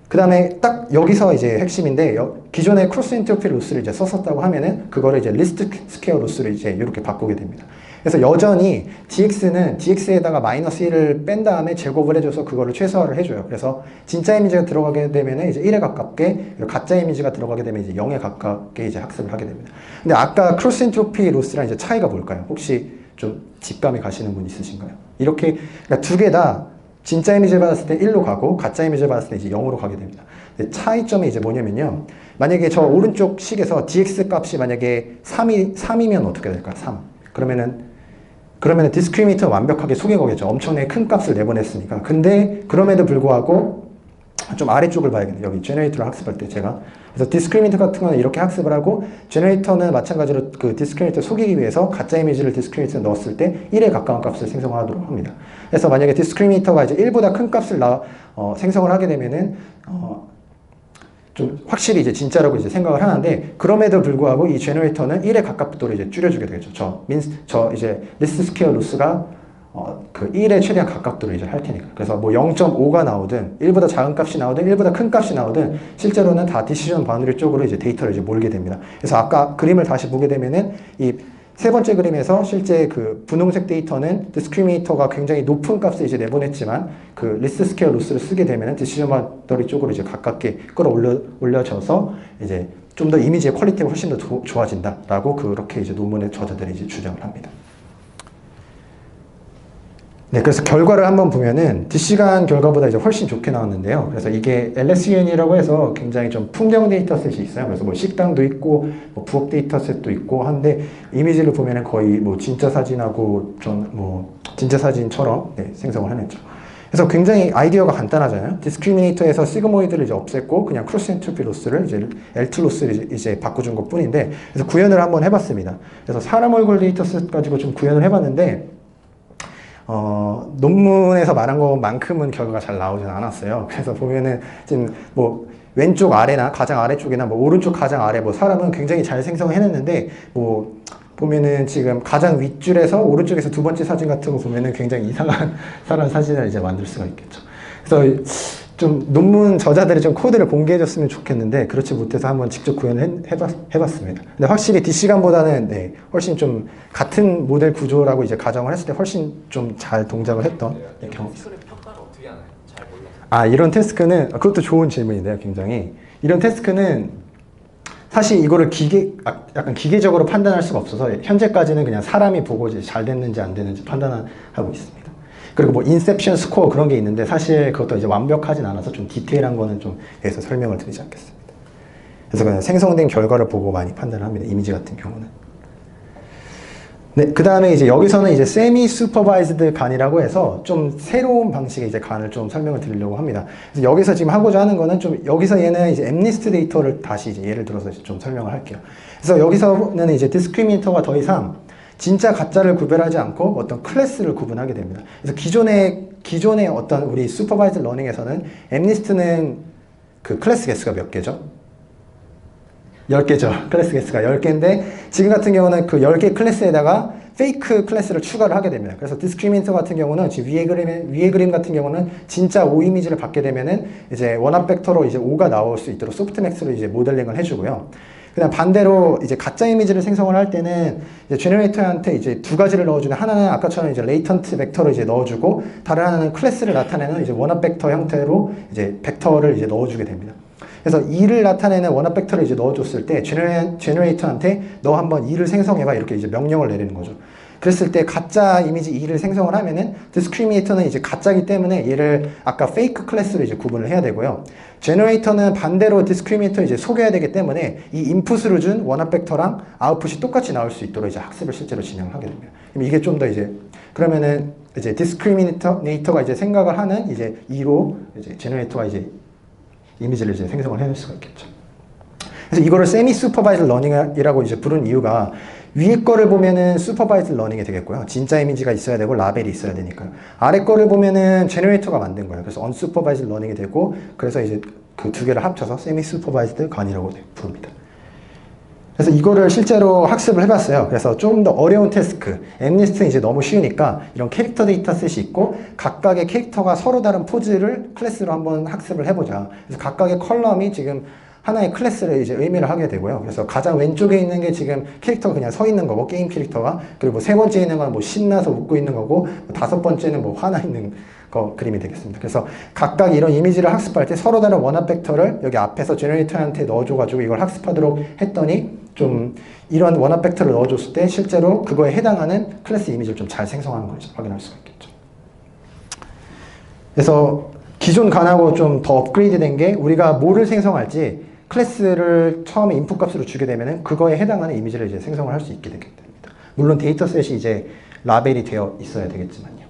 A: 그 다음에 딱 여기서 이제 핵심인데, 기존에 크로스 엔트로피 로스를 이제 썼었다고 하면은 그거를 이제 리스트 스퀘어 로스를 이제 이렇게 바꾸게 됩니다. 그래서 여전히 DX는 DX에다가 마이너스 1을 뺀 다음에 제곱을 해줘서 그거를 최소화를 해줘요. 그래서 진짜 이미지가 들어가게 되면은 이제 1에 가깝게, 그리고 가짜 이미지가 들어가게 되면 이제 0에 가깝게 이제 학습을 하게 됩니다. 근데 아까 크로스 엔트로피 로스랑 이제 차이가 뭘까요? 혹시 좀 직감이 가시는 분 있으신가요? 이렇게, 그러니까 두 개 다 진짜 이미지를 받았을 때 1로 가고 가짜 이미지를 받았을 때 이제 0으로 가게 됩니다. 근데 차이점이 이제 뭐냐면요. 만약에 저 오른쪽 식에서 DX 값이 만약에 3이면 어떻게 될까요? 3. 그러면은 디스크리미네이터 완벽하게 속인 거겠죠. 엄청나게 큰 값을 내보냈으니까. 근데 그럼에도 불구하고 좀 아래쪽을 봐야겠네요. 여기 제너레이터를 학습할 때 제가. 그래서 디스크리미네이터 같은 거는 이렇게 학습을 하고, 제너레이터는 마찬가지로 그 디스크리미네이터 속이기 위해서 가짜 이미지를 디스크리미네이터에 넣었을 때 1에 가까운 값을 생성하도록 합니다. 그래서 만약에 디스크리미네이터가 이제 1보다 큰 값을 생성을 하게 되면은 좀 확실히 이제 진짜라고 이제 생각을 하는데, 그럼에도 불구하고 이 제너레이터는 1에 가깝도록 이제 줄여주게 되겠죠. 저 이제 리스트 스퀘어 로스가 그 1에 최대한 가깝도록 이제 할 테니까. 그래서 뭐 0.5가 나오든 1보다 작은 값이 나오든 1보다 큰 값이 나오든 실제로는 다 디시전 바운더리 쪽으로 이제 데이터를 이제 몰게 됩니다. 그래서 아까 그림을 다시 보게 되면은 이 세 번째 그림에서 실제 그 분홍색 데이터는 디스크리미네이터가 굉장히 높은 값을 이제 내보냈지만, 그 리스트 스퀘어 로스를 쓰게 되면은 디시전 바운더리 쪽으로 이제 가깝게 끌어올려져서 이제 좀 더 이미지의 퀄리티가 훨씬 더 좋아진다라고 그렇게 이제 논문의 저자들이 이제 주장을 합니다. 네, 그래서 결과를 한번 보면은 뒷시간 결과보다 이제 훨씬 좋게 나왔는데요. 그래서 이게 LSUN이라고 해서 굉장히 좀 풍경 데이터셋이 있어요. 그래서 뭐 식당도 있고, 뭐 부엌 데이터셋도 있고 한데, 이미지를 보면은 거의 뭐 진짜 사진하고 진짜 사진처럼 네, 생성을 해냈죠. 그래서 굉장히 아이디어가 간단하잖아요. 디스크리미네이터에서 시그모이드를 이제 없앴고, 그냥 크로스 엔트로피 로스를 이제 L2 로스를 이제 바꿔준 것 뿐인데, 그래서 구현을 한번 해봤습니다. 그래서 사람 얼굴 데이터셋 가지고 좀 구현을 해봤는데, 논문에서 말한 것만큼은 결과가 잘 나오진 않았어요. 그래서 보면은 지금 뭐 왼쪽 아래나 가장 아래쪽이나 뭐 오른쪽 가장 아래 뭐 사람은 굉장히 잘 생성해냈는데 뭐 보면은 지금 가장 윗줄에서 오른쪽에서 두 번째 사진 같은 거 보면은 굉장히 이상한 사람 사진을 이제 만들 수가 있겠죠. 그래서 좀 논문 저자들이 좀 코드를 공개해줬으면 좋겠는데 그렇지 못해서 한번 직접 구현을 해봤습니다. 근데 확실히 D시간보다는 네, 훨씬 좀 같은 모델 구조라고 이제 가정을 했을 때 훨씬 좀 잘 동작을 했던 네, 경우.
C: 테스크의 평가를 어떻게 하나요? 잘 몰라서.
A: 아, 이런 태스크는 그것도 좋은 질문인데요, 굉장히. 이런 태스크는 사실 이거를 약간 기계적으로 판단할 수가 없어서 현재까지는 그냥 사람이 보고 이제 잘 됐는지 안 됐는지 판단하고 있습니다. 그리고 뭐 인셉션 스코어 그런 게 있는데 사실 그것도 이제 완벽하진 않아서 좀 디테일한 거는 좀 여기서 설명을 드리지 않겠습니다. 그래서 그냥 생성된 결과를 보고 많이 판단을 합니다. 이미지 같은 경우는. 네, 그 다음에 이제 여기서는 이제 세미 슈퍼바이즈드 간이라고 해서 좀 새로운 방식의 이제 간을 좀 설명을 드리려고 합니다. 그래서 여기서 지금 하고자 하는 거는 좀 여기서 얘는 이제 엠니스트 데이터를 다시 이제 예를 들어서 이제 좀 설명을 할게요. 그래서 여기서는 이제 디스크리미네이터가 더 이상 진짜 가짜를 구별하지 않고 어떤 클래스를 구분하게 됩니다. 그래서 기존의 어떤 우리 슈퍼바이즈 러닝에서는 엠니스트는 그 클래스 개수가 몇 개죠? 10개죠. 클래스 개수가 10개인데 지금 같은 경우는 그 10개 클래스에다가 페이크 클래스를 추가를 하게 됩니다. 그래서 디스크리미네이터 같은 경우는 지금 위에 그림 같은 경우는 진짜 O 이미지를 받게 되면은 이제 원합 벡터로 이제 O가 나올 수 있도록 소프트맥스로 이제 모델링을 해주고요. 그다음 반대로 이제 가짜 이미지를 생성을 할 때는 이제 제너레이터한테 이제 두 가지를 넣어주는 하나는 아까처럼 이제 레이턴트 벡터를 이제 넣어주고 다른 하나는 클래스를 나타내는 이제 원합 벡터 형태로 이제 벡터를 이제 넣어주게 됩니다. 그래서 2를 나타내는 원합 벡터를 이제 넣어줬을 때 제너레이터한테 너 한번 2를 생성해봐 이렇게 이제 명령을 내리는 거죠. 그랬을 때 가짜 이미지 2를 생성을 하면은 디스크리미네이터는 이제 가짜이기 때문에 얘를 아까 페이크 클래스로 이제 구분을 해야 되고요. 제너레이터는 반대로 디스크리미네이터 이제 속여야 되기 때문에 이 인풋으로 준 원합 벡터랑 아웃풋이 똑같이 나올 수 있도록 이제 학습을 실제로 진행을 하게 됩니다. 그럼 이게 좀 더 이제 그러면은 이제 디스크리미네이터가 이제 생각을 하는 이제 2로 이제 제너레이터가 이제 이미지를 이제 생성을 해낼 수가 있겠죠. 그래서 이거를 세미 슈퍼바이즈 러닝이라고 이제 부른 이유가 위에 거를 보면은 슈퍼바이즈 러닝이 되겠고요. 진짜 이미지가 있어야 되고 라벨이 있어야 되니까요. 아래 거를 보면은 제너레이터가 만든 거예요. 그래서 언슈퍼바이즈 러닝이 되고 그래서 이제 그 두 개를 합쳐서 세미 슈퍼바이즈드 간이라고 부릅니다. 그래서 이거를 실제로 학습을 해봤어요. 그래서 좀 더 어려운 태스크, 엠니스트는 이제 너무 쉬우니까 이런 캐릭터 데이터셋이 있고 각각의 캐릭터가 서로 다른 포즈를 클래스로 한번 학습을 해보자. 그래서 각각의 컬럼이 지금 하나의 클래스를 이제 의미를 하게 되고요. 그래서 가장 왼쪽에 있는 게 지금 캐릭터가 그냥 서 있는 거고, 게임 캐릭터가. 그리고 세 번째에 있는 건 뭐 신나서 웃고 있는 거고, 다섯 번째는 뭐 화나 있는 거 그림이 되겠습니다. 그래서 각각 이런 이미지를 학습할 때 서로 다른 원합 벡터를 여기 앞에서 제너레이터한테 넣어줘가지고 이걸 학습하도록 했더니 좀 이런 원합 벡터를 넣어줬을 때 실제로 그거에 해당하는 클래스 이미지를 좀 잘 생성하는 걸 확인할 수가 있겠죠. 그래서 기존 간하고 좀 더 업그레이드 된 게 우리가 뭐를 생성할지 클래스를 처음에 인풋 값으로 주게 되면은 그거에 해당하는 이미지를 이제 생성을 할 수 있게 되게 됩니다. 물론 데이터셋이 이제 라벨이 되어 있어야 되겠지만요.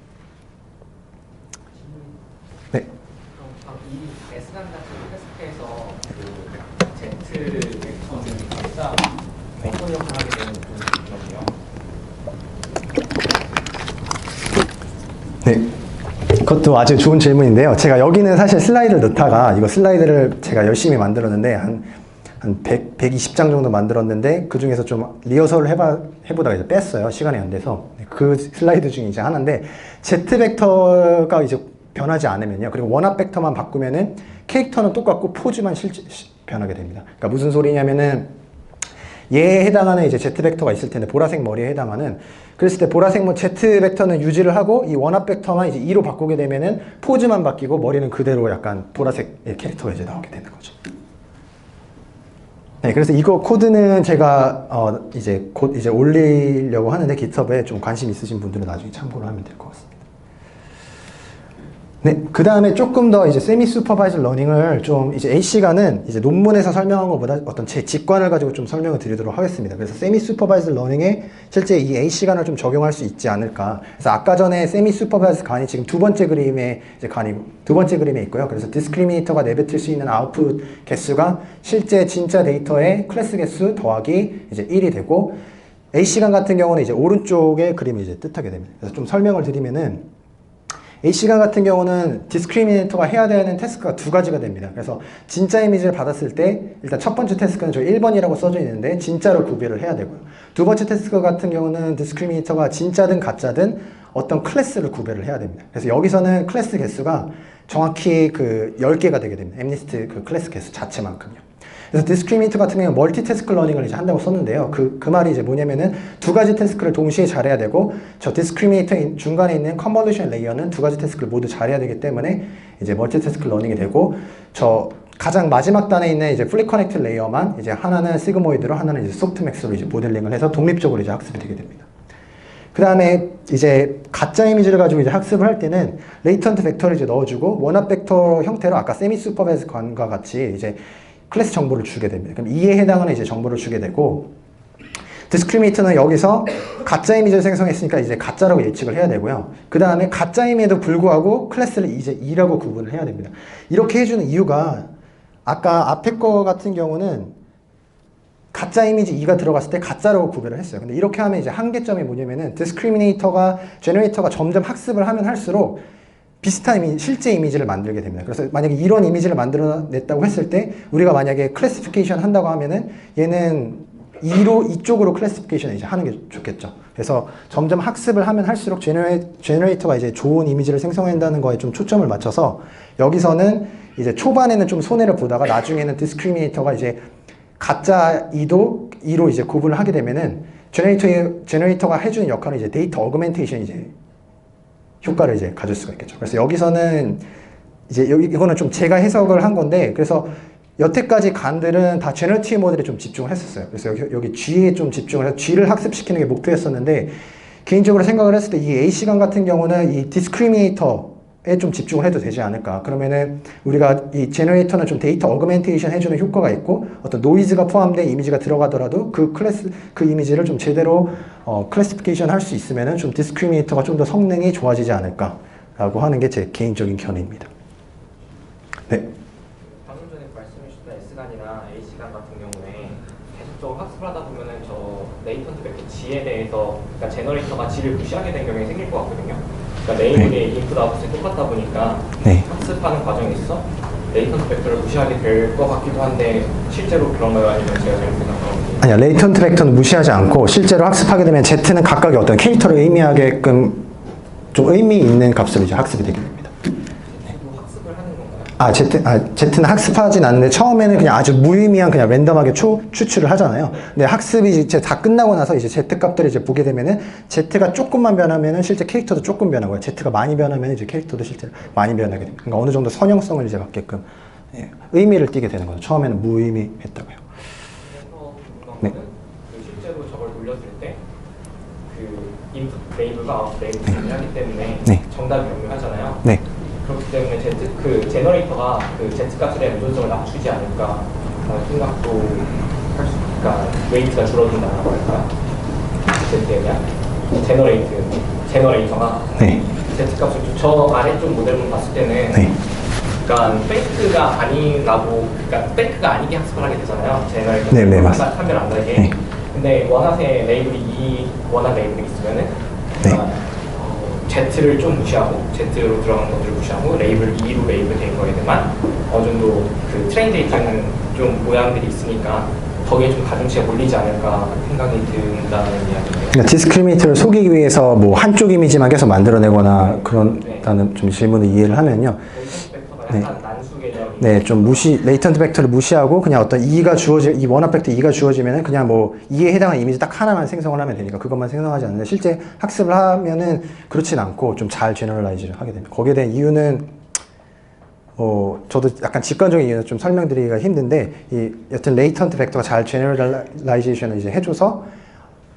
A: 네.
G: 그럼 이 S간 같은 테스트에서 그 Z 벡터는 어떤 역할을 하게 되는 거죠?
A: 네. 그것도 아주 좋은 질문인데요. 제가 여기는 사실 슬라이드를 넣다가 이거 슬라이드를 제가 열심히 만들었는데 한 120장 정도 만들었는데 그 중에서 좀 리허설을 해보다가 이제 뺐어요. 시간이 안 돼서. 그 슬라이드 중에 이제 하나인데 Z 벡터가 이제 변하지 않으면요. 그리고 원합 벡터만 바꾸면은 캐릭터는 똑같고 포즈만 변하게 됩니다. 그러니까 무슨 소리냐면은 얘에 해당하는 이제 Z 벡터가 있을 텐데 보라색 머리에 해당하는 그랬을 때 보라색 Z 벡터는 유지를 하고 이 원합 벡터만 이제 2로 바꾸게 되면은 포즈만 바뀌고 머리는 그대로 약간 보라색 캐릭터가 이제 나오게 되는 거죠. 네, 그래서 이거 코드는 제가 이제 곧 이제 올리려고 하는데 GitHub에 좀 관심 있으신 분들은 나중에 참고를 하면 될 것 같습니다. 네, 그 다음에 조금 더 이제 세미 슈퍼바이저 러닝을 좀 이제 A 시간은 이제 논문에서 설명한 것보다 어떤 제 직관을 가지고 좀 설명을 드리도록 하겠습니다. 그래서 세미 슈퍼바이저 러닝에 실제 이 A 시간을 좀 적용할 수 있지 않을까. 그래서 아까 전에 세미 슈퍼바이저 간이 지금 두 번째 그림에 이제 두 번째 그림에 있고요. 그래서 디스크리미네이터가 내뱉을 수 있는 아웃풋 개수가 실제 진짜 데이터의 클래스 개수 더하기 이제 1이 되고 A 시간 같은 경우는 이제 오른쪽의 그림을 이제 뜻하게 됩니다. 그래서 좀 설명을 드리면은 A시간 같은 경우는 디스크리미네이터가 해야 되는 태스크가 두 가지가 됩니다. 그래서 진짜 이미지를 받았을 때 일단 첫 번째 태스크는 저 1번이라고 써져 있는데 진짜로 구별을 해야 되고요. 두 번째 태스크 같은 경우는 디스크리미네이터가 진짜든 가짜든 어떤 클래스를 구별을 해야 됩니다. 그래서 여기서는 클래스 개수가 정확히 그 10개가 되게 됩니다. 엠니스트 그 클래스 개수 자체만큼요. 그래서 디스크리미네이터 같은 경우는 멀티태스크 러닝을 이제 한다고 썼는데요. 그 말이 이제 뭐냐면은 두 가지 태스크를 동시에 잘해야 되고 저 디스크리미네이터 중간에 있는 컨볼루션 레이어는 두 가지 태스크를 모두 잘해야 되기 때문에 이제 멀티태스크 러닝이 되고 저 가장 마지막 단에 있는 이제 풀리 커넥트 레이어만 이제 하나는 시그모이드로 하나는 이제 소프트맥스로 이제 모델링을 해서 독립적으로 이제 학습이 되게 됩니다. 그 다음에 이제 가짜 이미지를 가지고 이제 학습을 할 때는 레이턴트 벡터를 이제 넣어주고 원합 벡터 형태로 아까 세미 슈퍼바이저 관과 같이 이제 클래스 정보를 주게 됩니다. 그럼 2에 해당하는 이제 정보를 주게 되고 디스크리미네이터는 여기서 가짜 이미지를 생성했으니까 이제 가짜라고 예측을 해야 되고요. 그 다음에 가짜임에도 불구하고 클래스를 이제 2라고 구분을 해야 됩니다. 이렇게 해주는 이유가 아까 앞에 거 같은 경우는 가짜 이미지 2가 들어갔을 때 가짜라고 구별을 했어요. 근데 이렇게 하면 이제 한계점이 뭐냐면은 디스크리미네이터가 제너레이터가 점점 학습을 하면 할수록 비슷한 실제 이미지를 만들게 됩니다. 그래서 만약에 이런 이미지를 만들어냈다고 했을 때 우리가 만약에 클래시피케이션 한다고 하면은 얘는 이쪽으로 클래시피케이션을 이제 하는 게 좋겠죠. 그래서 점점 학습을 하면 할수록 제너레이터가 이제 좋은 이미지를 생성한다는 거에 좀 초점을 맞춰서 여기서는 이제 초반에는 좀 손해를 보다가 나중에는 디스크리미네이터가 이제 가짜 2로 이제 구분을 하게 되면은 제너레이터가 해주는 역할은 이제 데이터 어그멘테이션 이제 효과를 이제 가질 수가 있겠죠. 그래서 여기서는 이제 이거는 좀 제가 해석을 한 건데 그래서 여태까지 간들은 다 제너레이티브 모델에 좀 집중을 했었어요. 그래서 여기 G에 좀 집중을 해서 G를 학습시키는 게 목표였었는데 개인적으로 생각을 했을 때 이 A 시간 같은 경우는 이 디스크리미네이터에 좀 집중을 해도 되지 않을까. 그러면은 우리가 이 제너레이터는 좀 데이터 어그멘테이션 해주는 효과가 있고 어떤 노이즈가 포함된 이미지가 들어가더라도 그 이미지를 좀 제대로 클래시피케이션 할 수 있으면은 좀 디스크리미네이터가 좀 더 성능이 좋아지지 않을까라고 하는 게 제 개인적인 견해입니다. 네.
G: 방금 전에 말씀해주셨던 S간이나 A시간 같은 경우에 계속적으로 학습을 하다 보면은 저 레이턴트 벡터 G에 대해서 그러니까 제너레이터가 G를 무시하게 된 경우에 생길 것 같거든요. 그러니까 레이블의 인풋 아웃풋이 똑같다 보니까 학습하는 과정에서 레이턴트 벡터를 무시하게 될 것 같기도 한데 실제로 그런가요? 아니면 제가 잘못 생각한 건지?
A: 아니야, 레이턴트 벡터는 무시하지 않고 실제로 학습하게 되면 Z는 각각의 어떤 캐릭터를 의미하게끔 좀 의미 있는 값으로 이제 학습이 되게 됩니다. Z는 학습하진 않는데 처음에는 그냥 아주 무의미한 그냥 랜덤하게 추출을 하잖아요. 근데 학습이 이제 다 끝나고 나서 이제 Z 값들을 이제 보게 되면은 Z가 조금만 변하면은 실제 캐릭터도 조금 변하고요. Z가 많이 변하면 이제 캐릭터도 실제 많이 변하게 됩니다. 그러니까 어느 정도 선형성을 이제 갖게끔 의미를 띠게 되는 거죠. 처음에는 무의미했다고요.
G: 네. 그 실제로 저걸 돌렸을 때 그 인풋 레이블과 아웃풋 레이블을 하기 때문에 정답이 명료하잖아요.
A: 네.
G: 그렇기 때문에 그 제너레이터가 그 Z 값에 대한 의존성을 낮추지 않을까 생각도 할 수 있으니까 웨이트가 줄어든다고 할까? Z에 대한 제너레이터가 Z 값을 저 아래쪽 모델만 봤을 때는 그러니까 페이크가 아니라고 그러니까 페이크가 아니게 학습을 하게 되잖아요. 제너레이터가 판별 안 되게. 근데 원합 레이블이 있으면은 Z를 좀 무시하고 Z로 들어간 것들을 무시하고 레이블 2로 레이블 된 거에만 어느 정도 그 트레인 데이터는 좀 모양들이 있으니까 거기에 좀 가중치가 몰리지 않을까 생각이 든다는 이야기인데요.
A: 그러니까 디스크리미네이터를 속이기 위해서 뭐 한쪽 이미지만 계속 만들어내거나 그런다는 좀 질문을 이해를 하면요. 좀 레이턴트 벡터를 무시하고 그냥 어떤 이 원합 벡터 2가 주어지면은 그냥 뭐 2에 해당하는 이미지 딱 하나만 생성을 하면 되니까 그것만 생성하지 않는데 실제 학습을 하면은 그렇진 않고 좀 잘 제너럴라이즈를 하게 됩니다. 거기에 대한 이유는 저도 약간 직관적인 이유는 좀 설명드리기가 힘든데 여튼 레이턴트 벡터가 잘 제너럴라이제이션을 이제 해줘서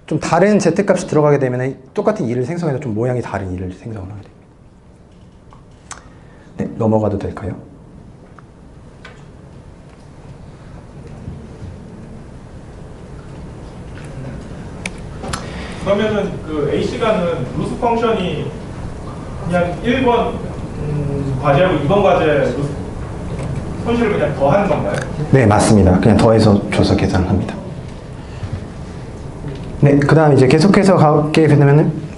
A: 좀 다른 Z 값이 들어가게 되면은 똑같은 2를 생성해서 좀 모양이 다른 2를 생성을 하게 됩니다. 네, 넘어가도 될까요?
F: 그러면은 그 A 시간은 루스 펑션이 그냥 1번 과제하고 2번 과제 손실을 그냥 더하는 건가요?
A: 네, 맞습니다. 그냥 더해서 줘서 계산을 합니다. 네, 그 다음 이제 계속해서 가게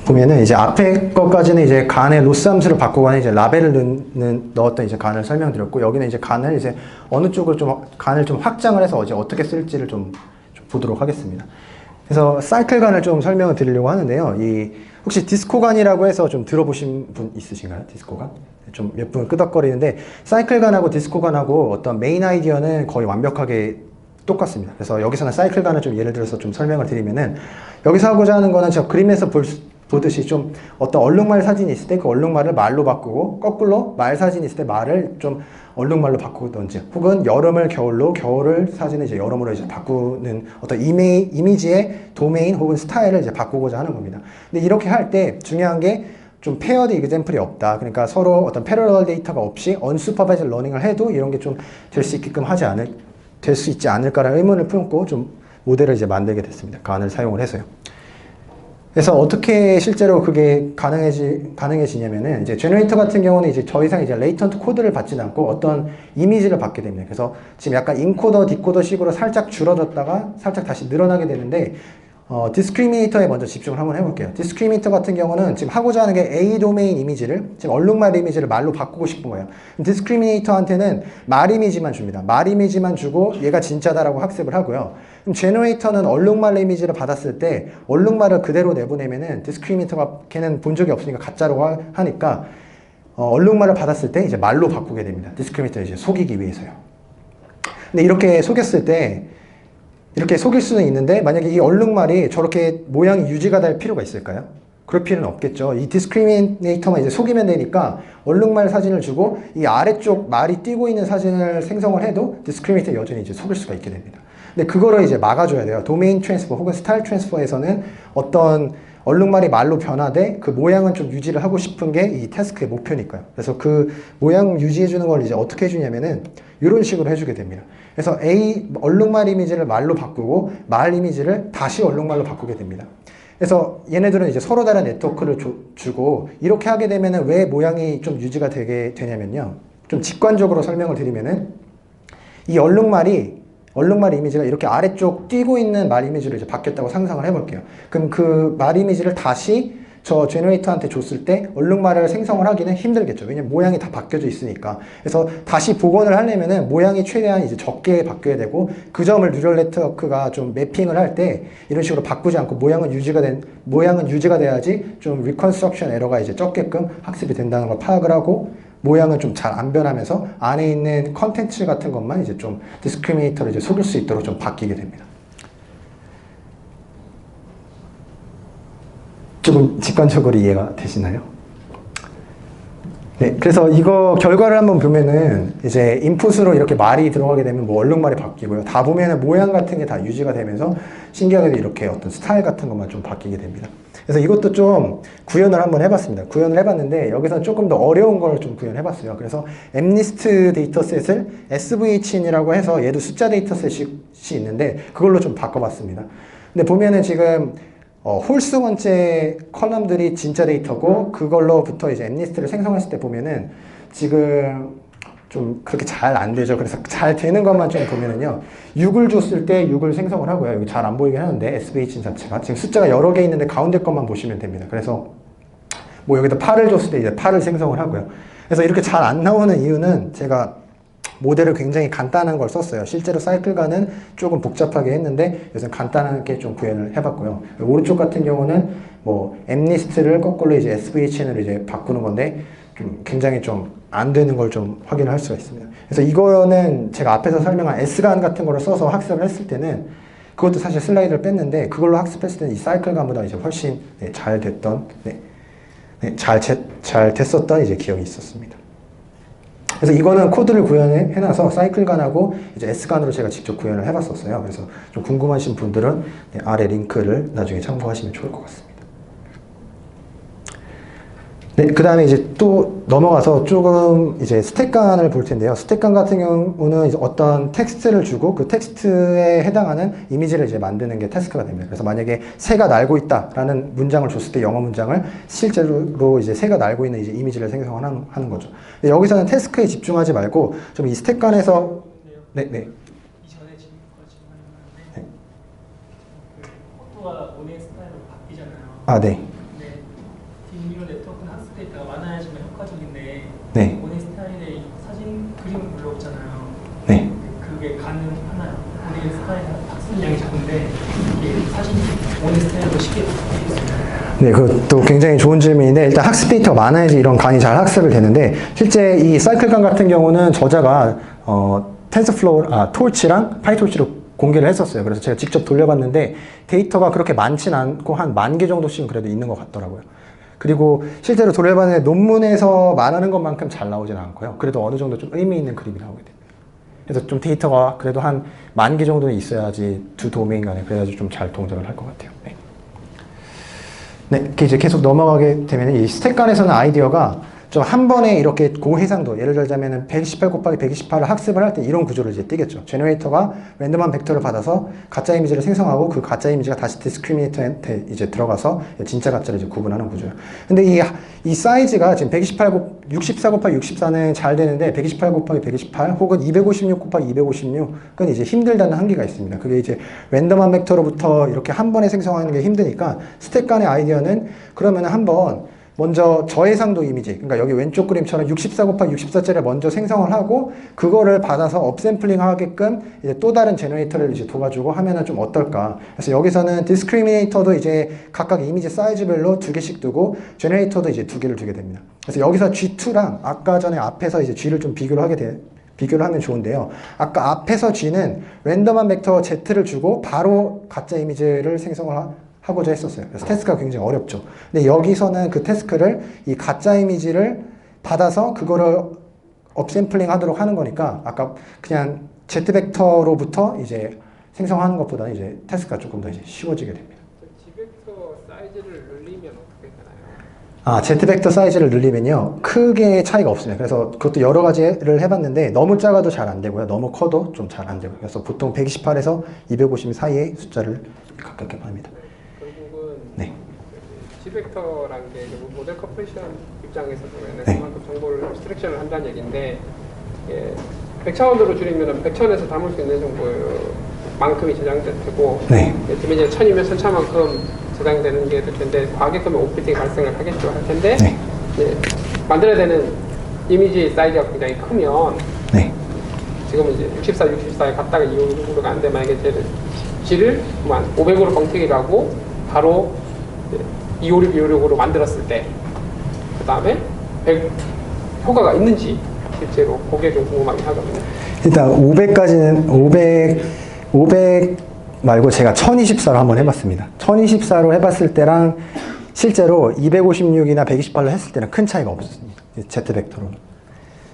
A: 보면은 이제 앞에 것까지는 이제 간의 로스 함수를 바꾸거나 이제 라벨을 넣었던 이제 간을 설명드렸고, 여기는 이제 간을 이제 어느 쪽을 좀 간을 좀 확장을 해서 이제 어떻게 쓸지를 좀 보도록 하겠습니다. 그래서 사이클 간을 좀 설명을 드리려고 하는데요. 혹시 디스코 간이라고 해서 좀 들어보신 분 있으신가요? 디스코 간? 좀 몇 분 끄덕거리는데, 사이클 간하고 디스코 간하고 어떤 메인 아이디어는 거의 완벽하게 똑같습니다. 그래서 여기서는 사이클 간을 좀 예를 들어서 좀 설명을 드리면은, 여기서 하고자 하는 거는 저 그림에서 보듯이 좀 어떤 얼룩말 사진이 있을 때 그 얼룩말을 말로 바꾸고, 거꾸로 말 사진이 있을 때 말을 좀 얼룩말로 바꾸든지, 혹은 여름을 겨울로, 겨울을 사진을 이제 여름으로 이제 바꾸는 어떤 이미지의 도메인 혹은 스타일을 이제 바꾸고자 하는 겁니다. 근데 이렇게 할 때 중요한 게 좀 페어드 이그젬플이 없다. 그러니까 서로 어떤 패러럴 데이터가 없이 언슈퍼바이즈 러닝을 해도 이런 게 좀 될 수 있게끔 될 수 있지 않을까라는 의문을 품고 좀 모델을 이제 만들게 됐습니다. 간을 사용을 해서요. 그래서 어떻게 실제로 그게 가능해지냐면은, 이제 제너레이터 같은 경우는 이제 더 이상 이제 레이턴트 코드를 받지는 않고 어떤 이미지를 받게 됩니다. 그래서 지금 약간 인코더, 디코더 식으로 살짝 줄어들었다가 살짝 다시 늘어나게 되는데, 디스크리미네이터에 먼저 집중을 한번 해볼게요. 디스크리미네이터 같은 경우는 지금 하고자 하는 게 A 도메인 이미지를, 지금 얼룩말 이미지를 말로 바꾸고 싶은 거예요. 디스크리미네이터한테는 말 이미지만 줍니다. 말 이미지만 주고 얘가 진짜다라고 학습을 하고요. 그럼 제너레이터는 얼룩말 이미지를 받았을 때 얼룩말을 그대로 내보내면은 디스크리미네이터가 걔는 본 적이 없으니까 가짜라고 하니까 얼룩말을 받았을 때 이제 말로 바꾸게 됩니다. 디스크리미네이터를 이제 속이기 위해서요. 근데 이렇게 속였을 때 이렇게 속일 수는 있는데, 만약에 이 얼룩말이 저렇게 모양이 유지가 될 필요가 있을까요? 그럴 필요는 없겠죠. 이 디스크리미네이터만 이제 속이면 되니까 얼룩말 사진을 주고 이 아래쪽 말이 띄고 있는 사진을 생성을 해도 디스크리미네이터 여전히 이제 속일 수가 있게 됩니다. 근데 그거를 이제 막아줘야 돼요. 도메인 트랜스퍼 혹은 스타일 트랜스퍼에서는 어떤 얼룩말이 말로 변화돼 그 모양은 좀 유지를 하고 싶은 게 이 태스크의 목표니까요. 그래서 그 모양 유지해주는 걸 이제 어떻게 해주냐면은 이런 식으로 해주게 됩니다. 그래서 얼룩말 이미지를 말로 바꾸고 말 이미지를 다시 얼룩말로 바꾸게 됩니다. 그래서 얘네들은 이제 서로 다른 네트워크를 주고, 이렇게 하게 되면은 왜 모양이 좀 유지가 되게 되냐면요. 좀 직관적으로 설명을 드리면은, 이 얼룩말 이미지가 이렇게 아래쪽 띄고 있는 말 이미지로 이제 바뀌었다고 상상을 해볼게요. 그럼 그 말 이미지를 다시 저 제너레이터한테 줬을 때 얼룩말을 생성을 하기는 힘들겠죠. 왜냐면 모양이 다 바뀌어져 있으니까. 그래서 다시 복원을 하려면은 모양이 최대한 이제 적게 바뀌어야 되고, 그 점을 뉴럴 네트워크가 좀 매핑을 할 때 이런 식으로 바꾸지 않고 모양은 유지가 돼야지 좀 리컨스트럭션 에러가 이제 적게끔 학습이 된다는 걸 파악을 하고, 모양은 좀 잘 안 변하면서 안에 있는 컨텐츠 같은 것만 이제 좀 디스크리미네이터를 이제 속일 수 있도록 좀 바뀌게 됩니다. 조금 직관적으로 이해가 되시나요? 네, 그래서 이거 결과를 한번 보면은 이제 인풋으로 이렇게 말이 들어가게 되면 뭐 얼룩말이 바뀌고요. 다 보면은 모양 같은 게 다 유지가 되면서 신기하게도 이렇게 어떤 스타일 같은 것만 좀 바뀌게 됩니다. 그래서 이것도 좀 구현을 한번 해봤습니다. 구현을 해봤는데 여기서 조금 더 어려운 걸 좀 구현해봤어요. 그래서 MNIST 데이터셋을 SVHN이라고 해서 얘도 숫자 데이터셋이 있는데 그걸로 좀 바꿔봤습니다. 근데 보면은 지금 홀수 번째 컬럼들이 진짜 데이터고, 그걸로부터 이제 MNIST를 생성했을 때 보면은 지금 좀 그렇게 잘 안 되죠. 그래서 잘 되는 것만 좀 보면은요, 6을 줬을 때 6을 생성을 하고요. 여기 잘 안 보이긴 하는데 SVHN 자체가 지금 숫자가 여러 개 있는데 가운데 것만 보시면 됩니다. 그래서 뭐 여기다 8을 줬을 때 이제 8을 생성을 하고요. 그래서 이렇게 잘 안 나오는 이유는 제가 모델을 굉장히 간단한 걸 썼어요. 실제로 사이클과는 조금 복잡하게 했는데 요즘 간단하게 좀 구현을 해봤고요. 오른쪽 같은 경우는 뭐 MNIST를 거꾸로 이제 SVHN으로 이제 바꾸는 건데 좀 굉장히 좀 안 되는 걸 좀 확인을 할 수가 있습니다. 그래서 이거는 제가 앞에서 설명한 S간 같은 거를 써서 학습을 했을 때는, 그것도 사실 슬라이드를 뺐는데 그걸로 학습했을 때는 이 사이클간보다 이제 훨씬 잘 됐던, 잘 됐었던 이제 기억이 있었습니다. 그래서 이거는 코드를 구현해놔서 사이클간하고 이제 S간으로 제가 직접 구현을 해봤었어요. 그래서 좀 궁금하신 분들은 아래 링크를 나중에 참고하시면 좋을 것 같습니다. 네, 그 다음에 이제 또 넘어가서 조금 이제 스택간을 볼 텐데요. 스택간 같은 경우는 이제 어떤 텍스트를 주고 그 텍스트에 해당하는 이미지를 이제 만드는 게 태스크가 됩니다. 그래서 만약에 새가 날고 있다라는 문장을 줬을 때 영어 문장을 실제로 이제 새가 날고 있는 이제 이미지를 생성하는 거죠. 근데 여기서는 태스크에 집중하지 말고 좀 이 스택간에서 네.
H: 이전에 질문하는데 포토가 오늘 스타일로 바뀌잖아요.
A: 아, 네.
H: 근데 딥뉴럴 네트워크는 학습 데이터가 많아야지만 효과적인데
A: 네.
H: 오늘 스타일의 사진 그림을 불러오잖아요.
A: 네.
H: 그게 가능하나요? 오늘 스타일 학습량이 작은데 이게 사진이 오늘 스타일로 쉽게 바뀔 수 있나요?
A: 네, 그것도 굉장히 좋은 질문인데 일단 학습 데이터가 많아야지 이런 간이 잘 학습을 되는데 실제 이 사이클간 같은 경우는 저자가 텐서플로우, 토치랑 파이토치로 공개를 했었어요. 그래서 제가 직접 돌려봤는데 데이터가 그렇게 많진 않고 한 10,000개 정도씩은 그래도 있는 것 같더라고요. 그리고 실제로 돌려봤는데 논문에서 말하는 것만큼 잘 나오진 않고요. 그래도 어느 정도 좀 의미 있는 그림이 나오게 됩니다. 그래서 좀 데이터가 그래도 한 10,000개 정도는 있어야지 두 도메인 간에 그래야지 좀 잘 동작을 할 것 같아요. 네. 네, 이제 계속 넘어가게 되면 이 스택 간에서는 아이디어가 좀 한 번에 이렇게 고해상도, 예를 들자면 128 곱하기 128을 학습을 할 때 이런 구조를 이제 띄겠죠. 제너레이터가 랜덤한 벡터를 받아서 가짜 이미지를 생성하고 그 가짜 이미지가 다시 디스크리미네이터한테 이제 들어가서 진짜 가짜를 이제 구분하는 구조예요. 근데 이 사이즈가 지금 64 곱하기 64는 잘 되는데 128 곱하기 128 혹은 256 곱하기 256은 이제 힘들다는 한계가 있습니다. 그게 이제 랜덤한 벡터로부터 이렇게 한 번에 생성하는 게 힘드니까 스택 간의 아이디어는 그러면 한번 먼저 저해상도 이미지, 그러니까 여기 왼쪽 그림처럼 64 곱하기 64짜리를 먼저 생성을 하고 그거를 받아서 업샘플링 하게끔 이제 또 다른 제너레이터를 이제 둬가지고 하면은 좀 어떨까. 그래서 여기서는 디스크리미네이터도 이제 각각 이미지 사이즈별로 2개씩 두고 제너레이터도 이제 2개를 두게 됩니다. 그래서 여기서 G2랑 아까 전에 앞에서 이제 G를 좀 비교를 하면 좋은데요. 아까 앞에서 G는 랜덤한 벡터 Z를 주고 바로 가짜 이미지를 생성을 하고자 했었어요. 그래서 태스크가 굉장히 어렵죠. 근데 여기서는 그 태스크를 이 가짜 이미지를 받아서 그거를 업샘플링 하도록 하는 거니까 아까 그냥 Z 벡터로부터 이제 생성하는 것보다는 이제 태스크가 조금 더 이제 쉬워지게 됩니다.
B: G벡터 사이즈를 늘리면 어떻게 되나요?
A: 아, Z 벡터 사이즈를 늘리면요. 크게 차이가 없습니다. 그래서 그것도 여러 가지를 해봤는데 너무 작아도 잘 안 되고요. 너무 커도 좀 잘 안 되고요. 그래서 보통 128에서 250 사이의 숫자를 가깝게 합니다. 네.
B: G벡터라는 게 모델 컴프레션 입장에서 보면
A: 네.
B: 그만큼 정보를 abstraction을 한다는 얘기인데 100차원으로 줄이면 100차원에서 담을 수 있는 정보만큼이 저장될 테고
A: 네.
B: 지금 이제 1000이면 1000차만큼 저장되는 게 될 텐데 과하게 크면 오프비팅이 발생을 하겠죠. 할 텐데
A: 네.
B: 만들어야 되는 이미지 사이즈가 굉장히 크면
A: 네.
B: 지금은 이제 64에 갔다가 256으로 가는데 만약에 G를 500으로 뻥튀기를 하고 바로 256으로 만들었을 때 그 다음에 100 효과가 있는지 실제로 그게 좀 궁금하긴 하거든요. 일단
A: 500 말고 제가 1024로 한번 해봤습니다. 1024로 해봤을 때랑 실제로 256이나 128로 했을 때는 큰 차이가 없었습니다. Z 벡터로는.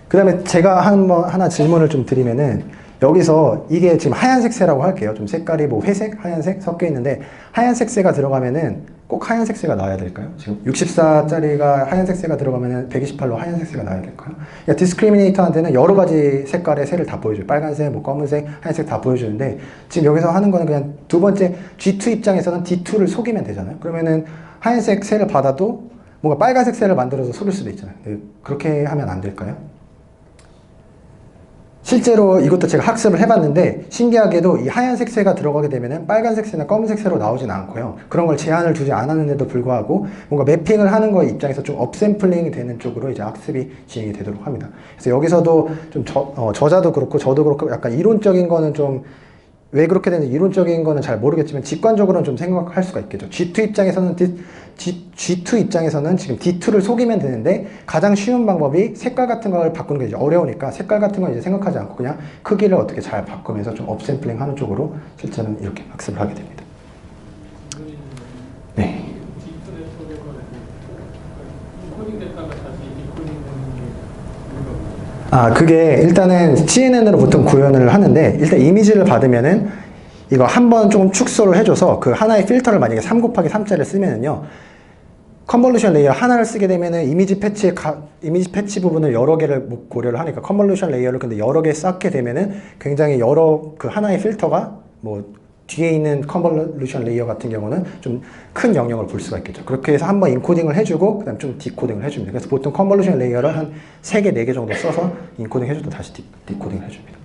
A: 그 다음에 제가 하나 질문을 좀 드리면은 여기서 이게 지금 하얀색 새라고 할게요. 좀 색깔이 뭐 회색, 하얀색 섞여 있는데 하얀색 새가 들어가면은 꼭 하얀색 새가 나와야 될까요? 지금 64짜리가 하얀색 새가 들어가면은 128로 하얀색 새가 나와야 될까요? 그러니까 디스크리미네이터한테는 여러 가지 색깔의 새를 다 보여줘요. 빨간색, 뭐 검은색, 하얀색 다 보여주는데 지금 여기서 하는 거는 그냥 두 번째 G2 입장에서는 D2를 속이면 되잖아요. 그러면은 하얀색 새를 받아도 뭔가 빨간색 새를 만들어서 속일 수도 있잖아요. 그렇게 하면 안 될까요? 실제로 이것도 제가 학습을 해봤는데 신기하게도 이 하얀색 새가 들어가게 되면 빨간색 새나 검은색 새로 나오진 않고요. 그런 걸 제한을 두지 않았는데도 불구하고 뭔가 매핑을 하는 거 입장에서 좀 업샘플링이 되는 쪽으로 이제 학습이 진행이 되도록 합니다. 그래서 여기서도 좀 저자도 그렇고 저도 그렇고 약간 이론적인 거는 좀 왜 그렇게 되는지 이론적인 거는 잘 모르겠지만 직관적으로는 좀 생각할 수가 있겠죠. G2 입장에서는 G2 입장에서는 지금 D2를 속이면 되는데 가장 쉬운 방법이 색깔 같은 걸 바꾸는 게 이제 어려우니까 색깔 같은 걸 이제 생각하지 않고 그냥 크기를 어떻게 잘 바꾸면서 좀 업샘플링 하는 쪽으로 실제는 이렇게 학습을 하게 됩니다. 네. 아, 그게 일단은 CNN으로 보통 구현을 하는데 일단 이미지를 받으면은 이거 한번 조금 축소를 해줘서 그 하나의 필터를 만약에 3 곱하기 3짜리를 쓰면은요 컨볼루션 레이어 하나를 쓰게 되면은 이미지 패치 부분을 여러 개를 고려를 하니까 컨볼루션 레이어를 근데 여러 개 쌓게 되면은 굉장히 여러 그 하나의 필터가 뭐 뒤에 있는 컨볼루션 레이어 같은 경우는 좀 큰 영역을 볼 수가 있겠죠. 그렇게 해서 한번 인코딩을 해주고 그다음 좀 디코딩을 해줍니다. 그래서 보통 컨볼루션 레이어를 한 3개, 4개 정도 써서 인코딩 해주고 다시 디코딩 해줍니다.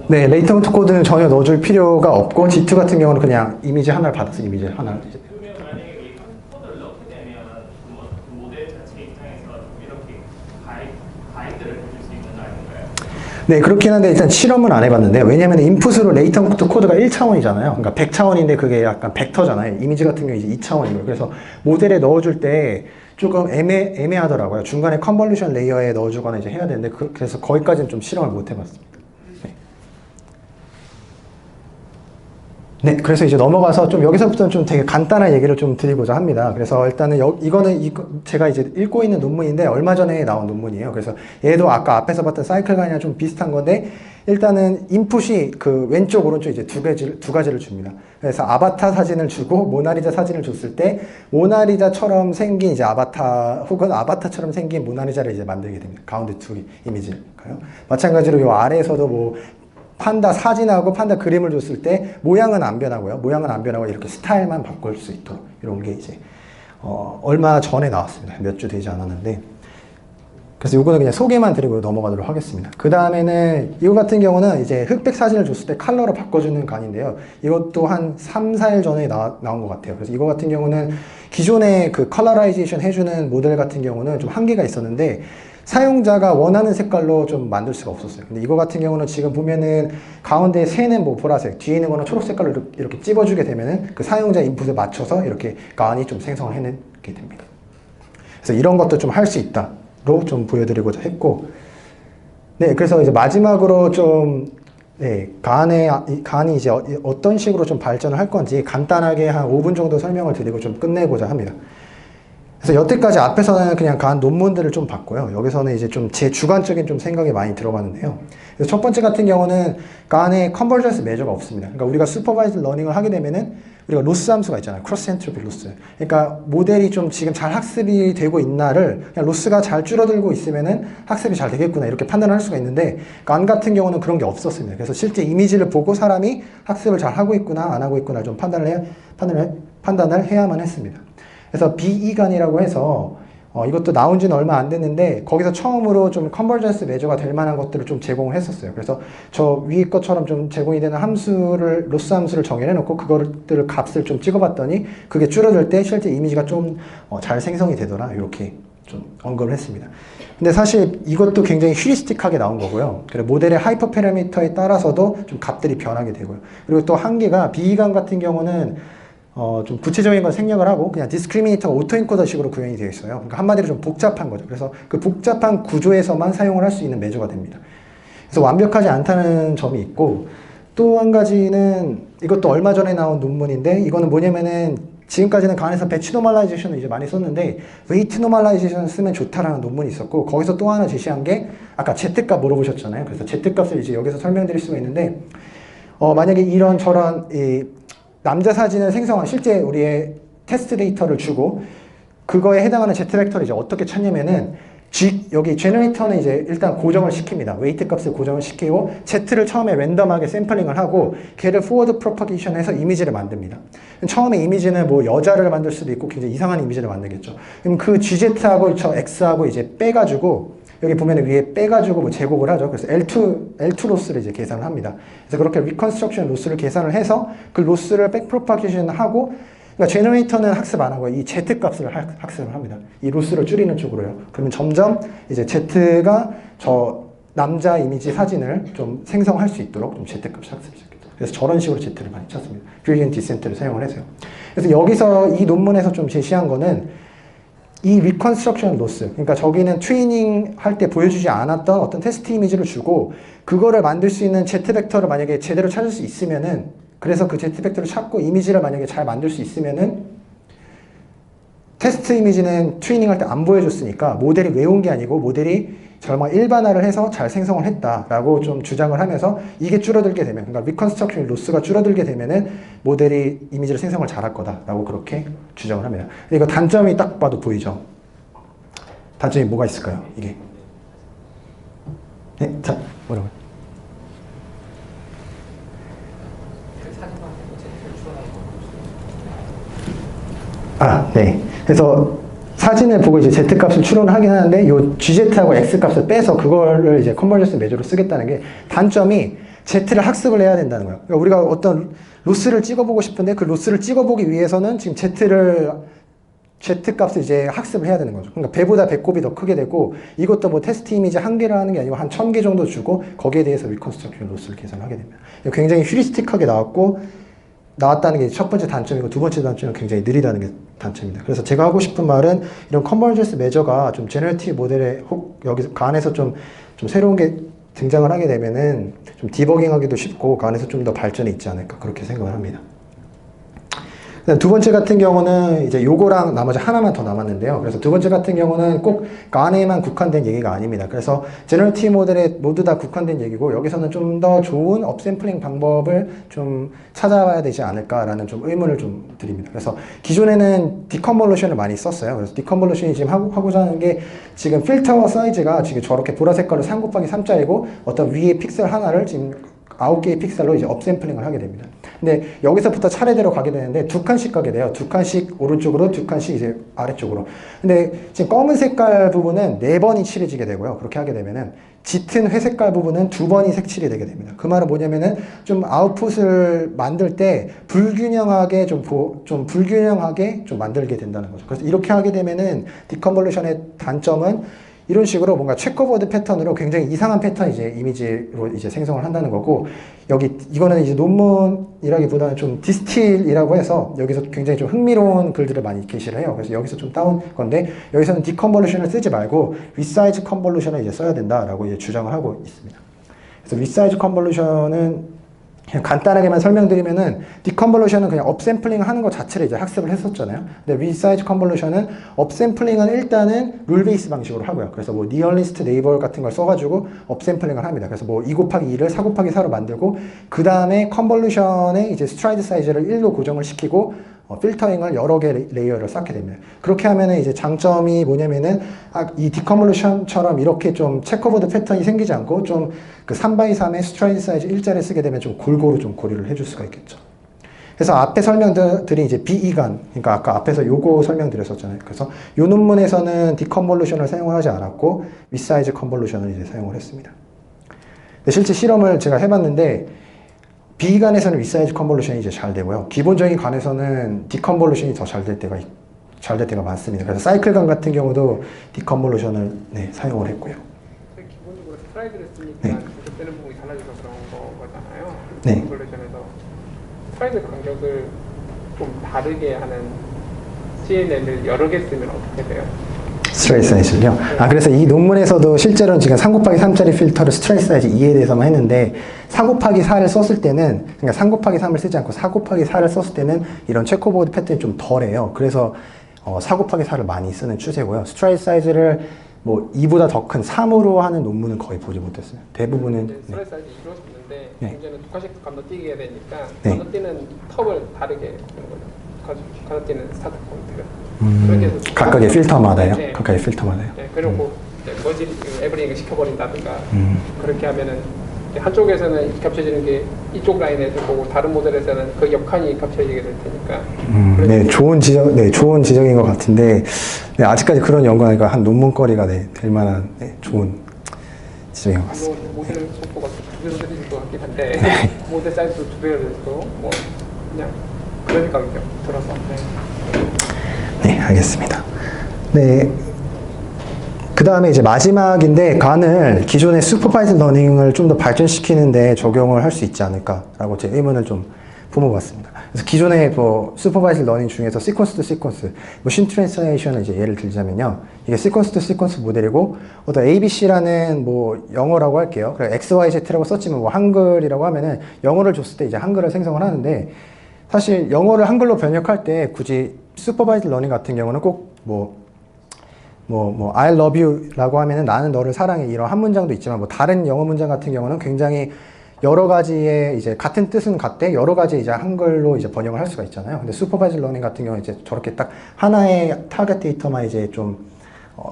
A: 네, 레이턴트 코드는 전혀 넣어줄 필요가 없고 G2 같은 경우는 그냥 이미지 하나를 받아서 이미지 하나를 이제
C: 그러면 만약에 레이턴트 코드를 넣게 되면 그 모델 자체 입장에서 이렇게 가이드를 해줄 수 있는 거 아닌가요?
A: 네, 그렇긴 한데 일단 실험은 안 해봤는데요. 왜냐면 인풋으로 레이턴트 코드가 1차원이잖아요. 그러니까 100차원인데 그게 약간 벡터잖아요. 이미지 같은 경우 이제 2차원이고요. 그래서 모델에 넣어줄 때 조금 애매하더라고요. 중간에 컨볼루션 레이어에 넣어주거나 이제 해야 되는데 그래서 거기까지는 좀 실험을 못 해봤습니다. 네, 그래서 이제 넘어가서 좀 여기서부터는 좀 되게 간단한 얘기를 좀 드리고자 합니다. 그래서 일단은 이거는 제가 이제 읽고 있는 논문인데 얼마 전에 나온 논문이에요. 그래서 얘도 아까 앞에서 봤던 사이클간이랑 좀 비슷한 건데 일단은 인풋이 그 왼쪽 오른쪽 이제 두 가지를 줍니다. 그래서 아바타 사진을 주고 모나리자 사진을 줬을 때 모나리자처럼 생긴 이제 아바타 혹은 아바타처럼 생긴 모나리자를 이제 만들게 됩니다. 가운데 두 이미지일까요? 마찬가지로 요 아래에서도 뭐 판다 사진하고 판다 그림을 줬을 때 모양은 안 변하고요. 모양은 안 변하고 이렇게 스타일만 바꿀 수 있도록 이런 게 이제 얼마 전에 나왔습니다. 몇 주 되지 않았는데 그래서 요거는 그냥 소개만 드리고 넘어가도록 하겠습니다. 그 다음에는 이거 같은 경우는 이제 흑백 사진을 줬을 때 컬러로 바꿔주는 간인데요. 이것도 한 3, 4일 전에 나온 것 같아요. 그래서 이거 같은 경우는 기존에 그 컬러라이제이션 해주는 모델 같은 경우는 좀 한계가 있었는데 사용자가 원하는 색깔로 좀 만들 수가 없었어요. 근데 이거 같은 경우는 지금 보면은 가운데 새는 뭐 보라색, 뒤에 있는 거는 초록 색깔로 이렇게 찝어주게 되면은 그 사용자 인풋에 맞춰서 이렇게 간이 좀 생성을 해내게 됩니다. 그래서 이런 것도 좀 할 수 있다로 좀 보여드리고자 했고, 네, 그래서 이제 마지막으로 좀 네, 간이 이제 어떤 식으로 좀 발전을 할 건지 간단하게 한 5분 정도 설명을 드리고 좀 끝내고자 합니다. 그래서 여태까지 앞에서는 그냥 간 논문들을 좀 봤고요. 여기서는 이제 좀 제 주관적인 좀 생각이 많이 들어가는데요. 그래서 첫 번째 같은 경우는 간에 컨버전스 메저가 없습니다. 그러니까 우리가 슈퍼바이즈 러닝을 하게 되면은 우리가 로스 함수가 있잖아요. 크로스 엔트로피 로스. 그러니까 모델이 좀 지금 잘 학습이 되고 있나를 그냥 로스가 잘 줄어들고 있으면은 학습이 잘 되겠구나 이렇게 판단할 수가 있는데 간 같은 경우는 그런 게 없었습니다. 그래서 실제 이미지를 보고 사람이 학습을 잘 하고 있구나 안 하고 있구나 좀 판단을 해야만 했습니다. 그래서 BE간이라고 해서 이것도 나온 지는 얼마 안 됐는데 거기서 처음으로 좀 컨버전스 메저가 될 만한 것들을 좀 제공을 했었어요. 그래서 저 위에 것처럼 좀 제공이 되는 함수를 로스 함수를 정의해 놓고 그것들을 값을 좀 찍어봤더니 그게 줄어들 때 실제 이미지가 좀 잘 생성이 되더라 이렇게 좀 언급을 했습니다. 근데 사실 이것도 굉장히 휴리스틱하게 나온 거고요. 그리고 모델의 하이퍼 패러미터에 따라서도 좀 값들이 변하게 되고요. 그리고 또 한계가 BE간 같은 경우는 좀 구체적인 건 생략을 하고 그냥 디스크리미네이터가 오토엔코더식으로 구현이 되어 있어요. 그러니까 한마디로 좀 복잡한 거죠. 그래서 그 복잡한 구조에서만 사용을 할 수 있는 메저가 됩니다. 그래서 완벽하지 않다는 점이 있고 또 한 가지는 이것도 얼마 전에 나온 논문인데 이거는 뭐냐면은 지금까지는 간에서 배치 노멀라이제이션을 이제 많이 썼는데 웨이트 노멀라이제이션을 쓰면 좋다라는 논문이 있었고 거기서 또 하나 제시한 게 아까 Z값 물어보셨잖아요. 그래서 Z값을 이제 여기서 설명드릴 수가 있는데 만약에 이런 저런 남자 사진을 생성한 실제 우리의 테스트 데이터를 주고 그거에 해당하는 Z-벡터를 이제 어떻게 찾냐면은 여기 제너레이터는 이제 일단 고정을 시킵니다. 웨이트 값을 고정을 시키고 Z를 처음에 랜덤하게 샘플링을 하고 걔를 포워드 프로퍼게이션 해서 이미지를 만듭니다. 처음에 이미지는 뭐 여자를 만들 수도 있고 굉장히 이상한 이미지를 만들겠죠. 그럼 그 GZ하고 저 X하고 이제 빼가지고 여기 보면 위에 빼가지고 뭐 제곱을 하죠. 그래서 L2 로스를 이제 계산을 합니다. 그래서 그렇게 리컨스트럭션 로스를 계산을 해서 그 로스를 백 프로파게이션 하고 그러니까 제너레이터는 학습 안 하고 이 Z 값을 학습을 합니다. 이 로스를 줄이는 쪽으로요. 그러면 점점 이제 Z가 저 남자 이미지 사진을 좀 생성할 수 있도록 좀 Z 값을 학습을 시켰죠. 그래서 저런 식으로 Z를 많이 찾습니다. 그레디언트 디센트를 사용을 해서요. 그래서 여기서 이 논문에서 좀 제시한 거는 이 리컨스트럭션 로스, 그러니까 저기는 트레이닝 할 때 보여주지 않았던 어떤 테스트 이미지를 주고 그거를 만들 수 있는 Z-벡터를 만약에 제대로 찾을 수 있으면은 그래서 그 Z-벡터를 찾고 이미지를 만약에 잘 만들 수 있으면은 테스트 이미지는 트레이닝 할 때 안 보여줬으니까 모델이 외운 게 아니고 모델이 정말 일반화를 해서 잘 생성을 했다라고 좀 주장을 하면서 이게 줄어들게 되면, 그러니까 리컨스트럭션 로스가 줄어들게 되면은 모델이 이미지를 생성을 잘할 거다라고 그렇게 주장을 합니다. 근데 이거 단점이 딱 봐도 보이죠? 단점이 뭐가 있을까요? 이게. 네, 자, 뭐라고요? 네. 그래서 사진을 보고 이제 Z 값을 추론을 하긴 하는데 요 GZ하고 X 값을 빼서 그거를 이제 컨버전스 메저로 쓰겠다는 게 단점이 Z를 학습을 해야 된다는 거예요. 그러니까 우리가 어떤 로스를 찍어보고 싶은데 그 로스를 찍어보기 위해서는 지금 Z 값을 이제 학습을 해야 되는 거죠. 그러니까 배보다 배꼽이 더 크게 되고 이것도 뭐 테스트 이미지 1개를 하는 게 아니고 한 1000개 정도 주고 거기에 대해서 리컨스트럭션 로스를 계산하게 됩니다. 굉장히 휴리스틱하게 나왔다는 게 첫 번째 단점이고 두 번째 단점은 굉장히 느리다는 게 단점입니다. 그래서 제가 하고 싶은 말은 이런 컨버전스 메저가 좀 제너레이티브 모델에 여기 그 안에서 좀 새로운 게 등장을 하게 되면은 좀 디버깅하기도 쉽고 그 안에서 좀 더 발전이 있지 않을까 그렇게 생각을 합니다. 두 번째 같은 경우는 이제 요거랑 나머지 하나만 더 남았는데요. 그래서 두 번째 같은 경우는 꼭 그 안에만 국한된 얘기가 아닙니다. 그래서 제너레이티브 모델에 모두 다 국한된 얘기고 여기서는 좀 더 좋은 업샘플링 방법을 좀 찾아봐야 되지 않을까라는 좀 의문을 좀 드립니다. 그래서 기존에는 디컨볼루션을 많이 썼어요. 그래서 디컨볼루션이 지금 하고자 하는 게 지금 필터 사이즈가 지금 저렇게 보라색깔로 3 곱하기 3짜리고 어떤 위에 픽셀 하나를 지금 9개의 픽셀로 이제 업샘플링을 하게 됩니다. 근데 여기서부터 차례대로 가게 되는데 두 칸씩 가게 돼요. 두 칸씩 오른쪽으로, 두 칸씩 이제 아래쪽으로. 근데 지금 검은 색깔 부분은 4번이 칠해지게 되고요. 그렇게 하게 되면은 짙은 회색깔 부분은 2번이 색칠이 되게 됩니다. 그 말은 뭐냐면은 좀 아웃풋을 만들 때 불균형하게 좀 불균형하게 좀 만들게 된다는 거죠. 그래서 이렇게 하게 되면은 디컨볼루션의 단점은 이런 식으로 뭔가 체커보드 패턴으로 굉장히 이상한 패턴 이제 이미지로 이제 생성을 한다는 거고, 이거는 이제 논문이라기보다는 좀 디스틸이라고 해서 여기서 굉장히 좀 흥미로운 글들을 많이 게시를 해요. 그래서 여기서 좀 따온 건데, 여기서는 디컨볼루션을 쓰지 말고 리사이즈 컨볼루션을 이제 써야 된다라고 이제 주장을 하고 있습니다. 그래서 리사이즈 컨볼루션은 그냥 간단하게만 설명드리면은 디컨볼루션은 그냥 업샘플링 하는 것 자체를 이제 학습을 했었잖아요. 근데 리사이즈 컨볼루션은 업샘플링은 일단은 룰 베이스 방식으로 하고요. 그래서 뭐 니얼리스트 네이버 같은 걸 써가지고 업샘플링을 합니다. 그래서 뭐 2 곱하기 2를 4 곱하기 4로 만들고 그 다음에 컨볼루션의 이제 스트라이드 사이즈를 1로 고정을 시키고 필터링을 여러 개 레이어를 쌓게 됩니다. 그렇게 하면은 이제 장점이 뭐냐면은 이 디컨볼루션처럼 이렇게 좀 체커보드 패턴이 생기지 않고 좀 그 3x3의 스트라이드 사이즈 1자를 쓰게 되면 좀 골고루 좀 고려를 해줄 수가 있겠죠. 그래서 앞에 설명들이 이제 비이간, 그러니까 아까 앞에서 요거 설명드렸었잖아요. 그래서 요 논문에서는 디컨볼루션을 사용하지 않았고 리사이즈 컨볼루션을 이제 사용을 했습니다. 근데 실제 실험을 제가 해봤는데 비간에서는 리사이즈 컨볼루션이 이제 잘 되고요. 기본적인 간에서는 디컨볼루션이 더 잘 될 때가 많습니다. 그래서 사이클간 같은 경우도 디컨볼루션을 사용을 했고요.
B: 기본적으로 스트라이드를 쓰니까
A: 네.
B: 되는 부분이 달라져서 그런 거잖아요.
A: 네.
B: 컨볼루션에서 스트라이드 간격을 좀 다르게 하는 CNN을 여러 개 쓰면 어떻게 돼요?
A: 스트라이드 사이즈를요? 그래서 이 논문에서도 실제로는 지금 3 곱하기 3짜리 필터를 스트라이드 사이즈 2에 대해서만 했는데 4 곱하기 4를 썼을 때는, 그러니까 3 곱하기 3을 쓰지 않고 4 곱하기 4를 썼을 때는 이런 체커보드 패턴이 좀 덜해요. 그래서 4 곱하기 4를 많이 쓰는 추세고요. 스트라이드 사이즈를 뭐 2보다 더 큰 3으로 하는 논문은 거의 보지 못했어요. 대부분은.
B: 스트라이드 사이즈 2로 썼는데
A: 네.
B: 문제는 두 칸씩 건너뛰게 해야 되니까
A: 네.
B: 건너뛰는 탑을 다르게 하는 거죠. 건너뛰는 스타트 포인트를. 그렇게 해서
A: 각각의 필터마다요?
B: 네.
A: 각각의 필터마다요?
B: 네, 그리고 머지 에브리잉을 시켜버린다든가 그렇게 하면은 한쪽에서는 겹쳐지는 게 이쪽 라인에서 보고 다른 모델에서는 그 옆칸이 겹쳐지게 될 테니까.
A: 네, 좋은 지적인 것 같은데, 네, 아직까지 그런 연구하니까 한 논문거리가 될 만한 좋은 지적인 것 같습니다.
B: 모델 속도가 두 배로 느릴 것 같긴 한데 모델 사이즈도 2배로 늘고 뭐 그냥 그런 생각이 들어서.
A: 네, 알겠습니다. 네. 그 다음에 이제 마지막인데, 간을 기존의 슈퍼바이즈 러닝을 좀 더 발전시키는데 적용을 할 수 있지 않을까라고 제 의문을 좀 품어봤습니다. 그래서 기존의 뭐 슈퍼바이즈 러닝 중에서 시퀀스 투 시퀀스, 머신 트랜스레이션을 이제 예를 들자면요. 이게 시퀀스 투 시퀀스 모델이고, 어떤 ABC라는 뭐 영어라고 할게요. 그래서 XYZ라고 썼지만 뭐 한글이라고 하면은 영어를 줬을 때 이제 한글을 생성을 하는데, 사실 영어를 한글로 번역할 때 굳이 슈퍼바이즈 러닝 같은 경우는 꼭 뭐 I love you라고 하면은 나는 너를 사랑해 이런 한 문장도 있지만 뭐 다른 영어 문장 같은 경우는 굉장히 여러 가지의 이제 같은 뜻은 같대 여러 가지 이제 한글로 이제 번역을 할 수가 있잖아요. 근데 슈퍼바이즈 러닝 같은 경우는 이제 저렇게 딱 하나의 타겟 데이터만 이제 좀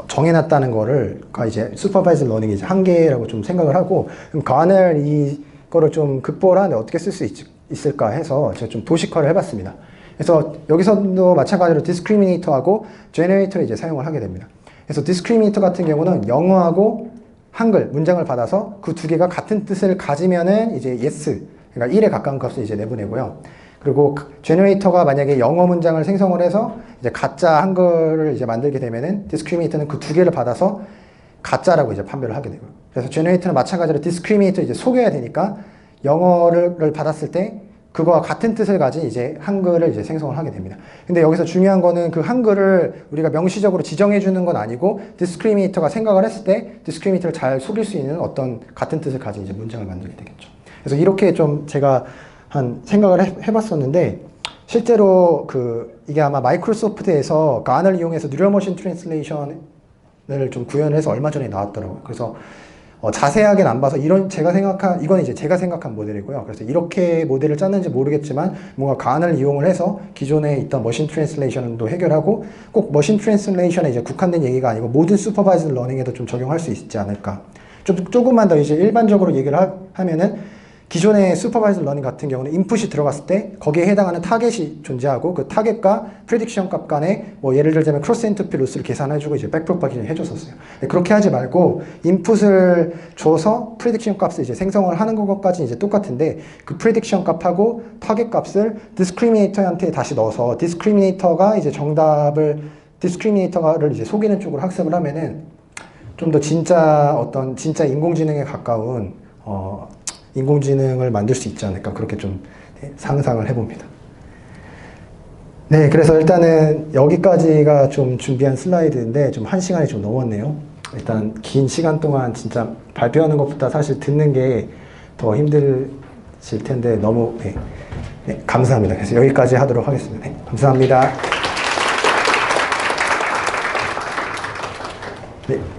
A: 정해놨다는 거를 이제 슈퍼바이즈 러닝이 이제 한계라고 좀 생각을 하고 그럼 간을 이거를 좀 극복을 하는데 어떻게 쓸 수 있을까 해서 제가 좀 도식화를 해봤습니다. 그래서 여기서도 마찬가지로 discriminator하고 generator를 이제 사용을 하게 됩니다. 그래서 discriminator 같은 경우는 영어하고 한글 문장을 받아서 그 두 개가 같은 뜻을 가지면은 이제 yes, 그러니까 1에 가까운 값을 이제 내보내고요. 그리고 generator가 만약에 영어 문장을 생성을 해서 이제 가짜 한글을 이제 만들게 되면은 discriminator는 그 두 개를 받아서 가짜라고 이제 판별을 하게 되고요. 그래서 generator는 마찬가지로 discriminator 이제 속여야 되니까 영어를 받았을 때 그거와 같은 뜻을 가진 이제 한글을 이제 생성을 하게 됩니다. 근데 여기서 중요한 거는 그 한글을 우리가 명시적으로 지정해 주는 건 아니고 discriminator가 생각을 했을 때 discriminator를 잘 속일 수 있는 어떤 같은 뜻을 가진 이제 문장을 만들게 되겠죠. 그래서 이렇게 좀 제가 한 생각을 해봤었는데 실제로 이게 아마 마이크로소프트에서 간을 이용해서 뉴럴 머신 트랜슬레이션을 좀 구현을 해서 얼마 전에 나왔더라고요. 그래서 자세하게는 안 봐서 이건 이제 제가 생각한 모델이고요. 그래서 이렇게 모델을 짰는지 모르겠지만 뭔가 간을 이용을 해서 기존에 있던 머신 트랜슬레이션도 해결하고 꼭 머신 트랜슬레이션에 이제 국한된 얘기가 아니고 모든 슈퍼바이즈드 러닝에도 좀 적용할 수 있지 않을까. 조금만 더 이제 일반적으로 얘기를 하면은 기존의 슈퍼바이즈 러닝 같은 경우는 인풋이 들어갔을 때 거기에 해당하는 타겟이 존재하고 그 타겟과 프레딕션 값 간에 뭐 예를 들자면 크로스 엔트로피 로스를 계산해주고 이제 백프로파게이션 해줬었어요. 그렇게 하지 말고 인풋을 줘서 프레딕션 값을 이제 생성을 하는 것까지 이제 똑같은데 그 프레딕션 값하고 타겟 값을 디스크리미네이터한테 다시 넣어서 디스크리미네이터가 이제 디스크리미네이터를 이제 속이는 쪽으로 학습을 하면은 좀 더 진짜 인공지능에 가까운 인공지능을 만들 수 있지 않을까 그렇게 좀 상상을 해봅니다. 네, 그래서 일단은 여기까지가 좀 준비한 슬라이드인데 좀 1시간이 좀 넘었네요. 일단 긴 시간 동안 진짜 발표하는 것보다 사실 듣는 게 더 힘드실 텐데 너무 감사합니다. 그래서 여기까지 하도록 하겠습니다. 네, 감사합니다. 네.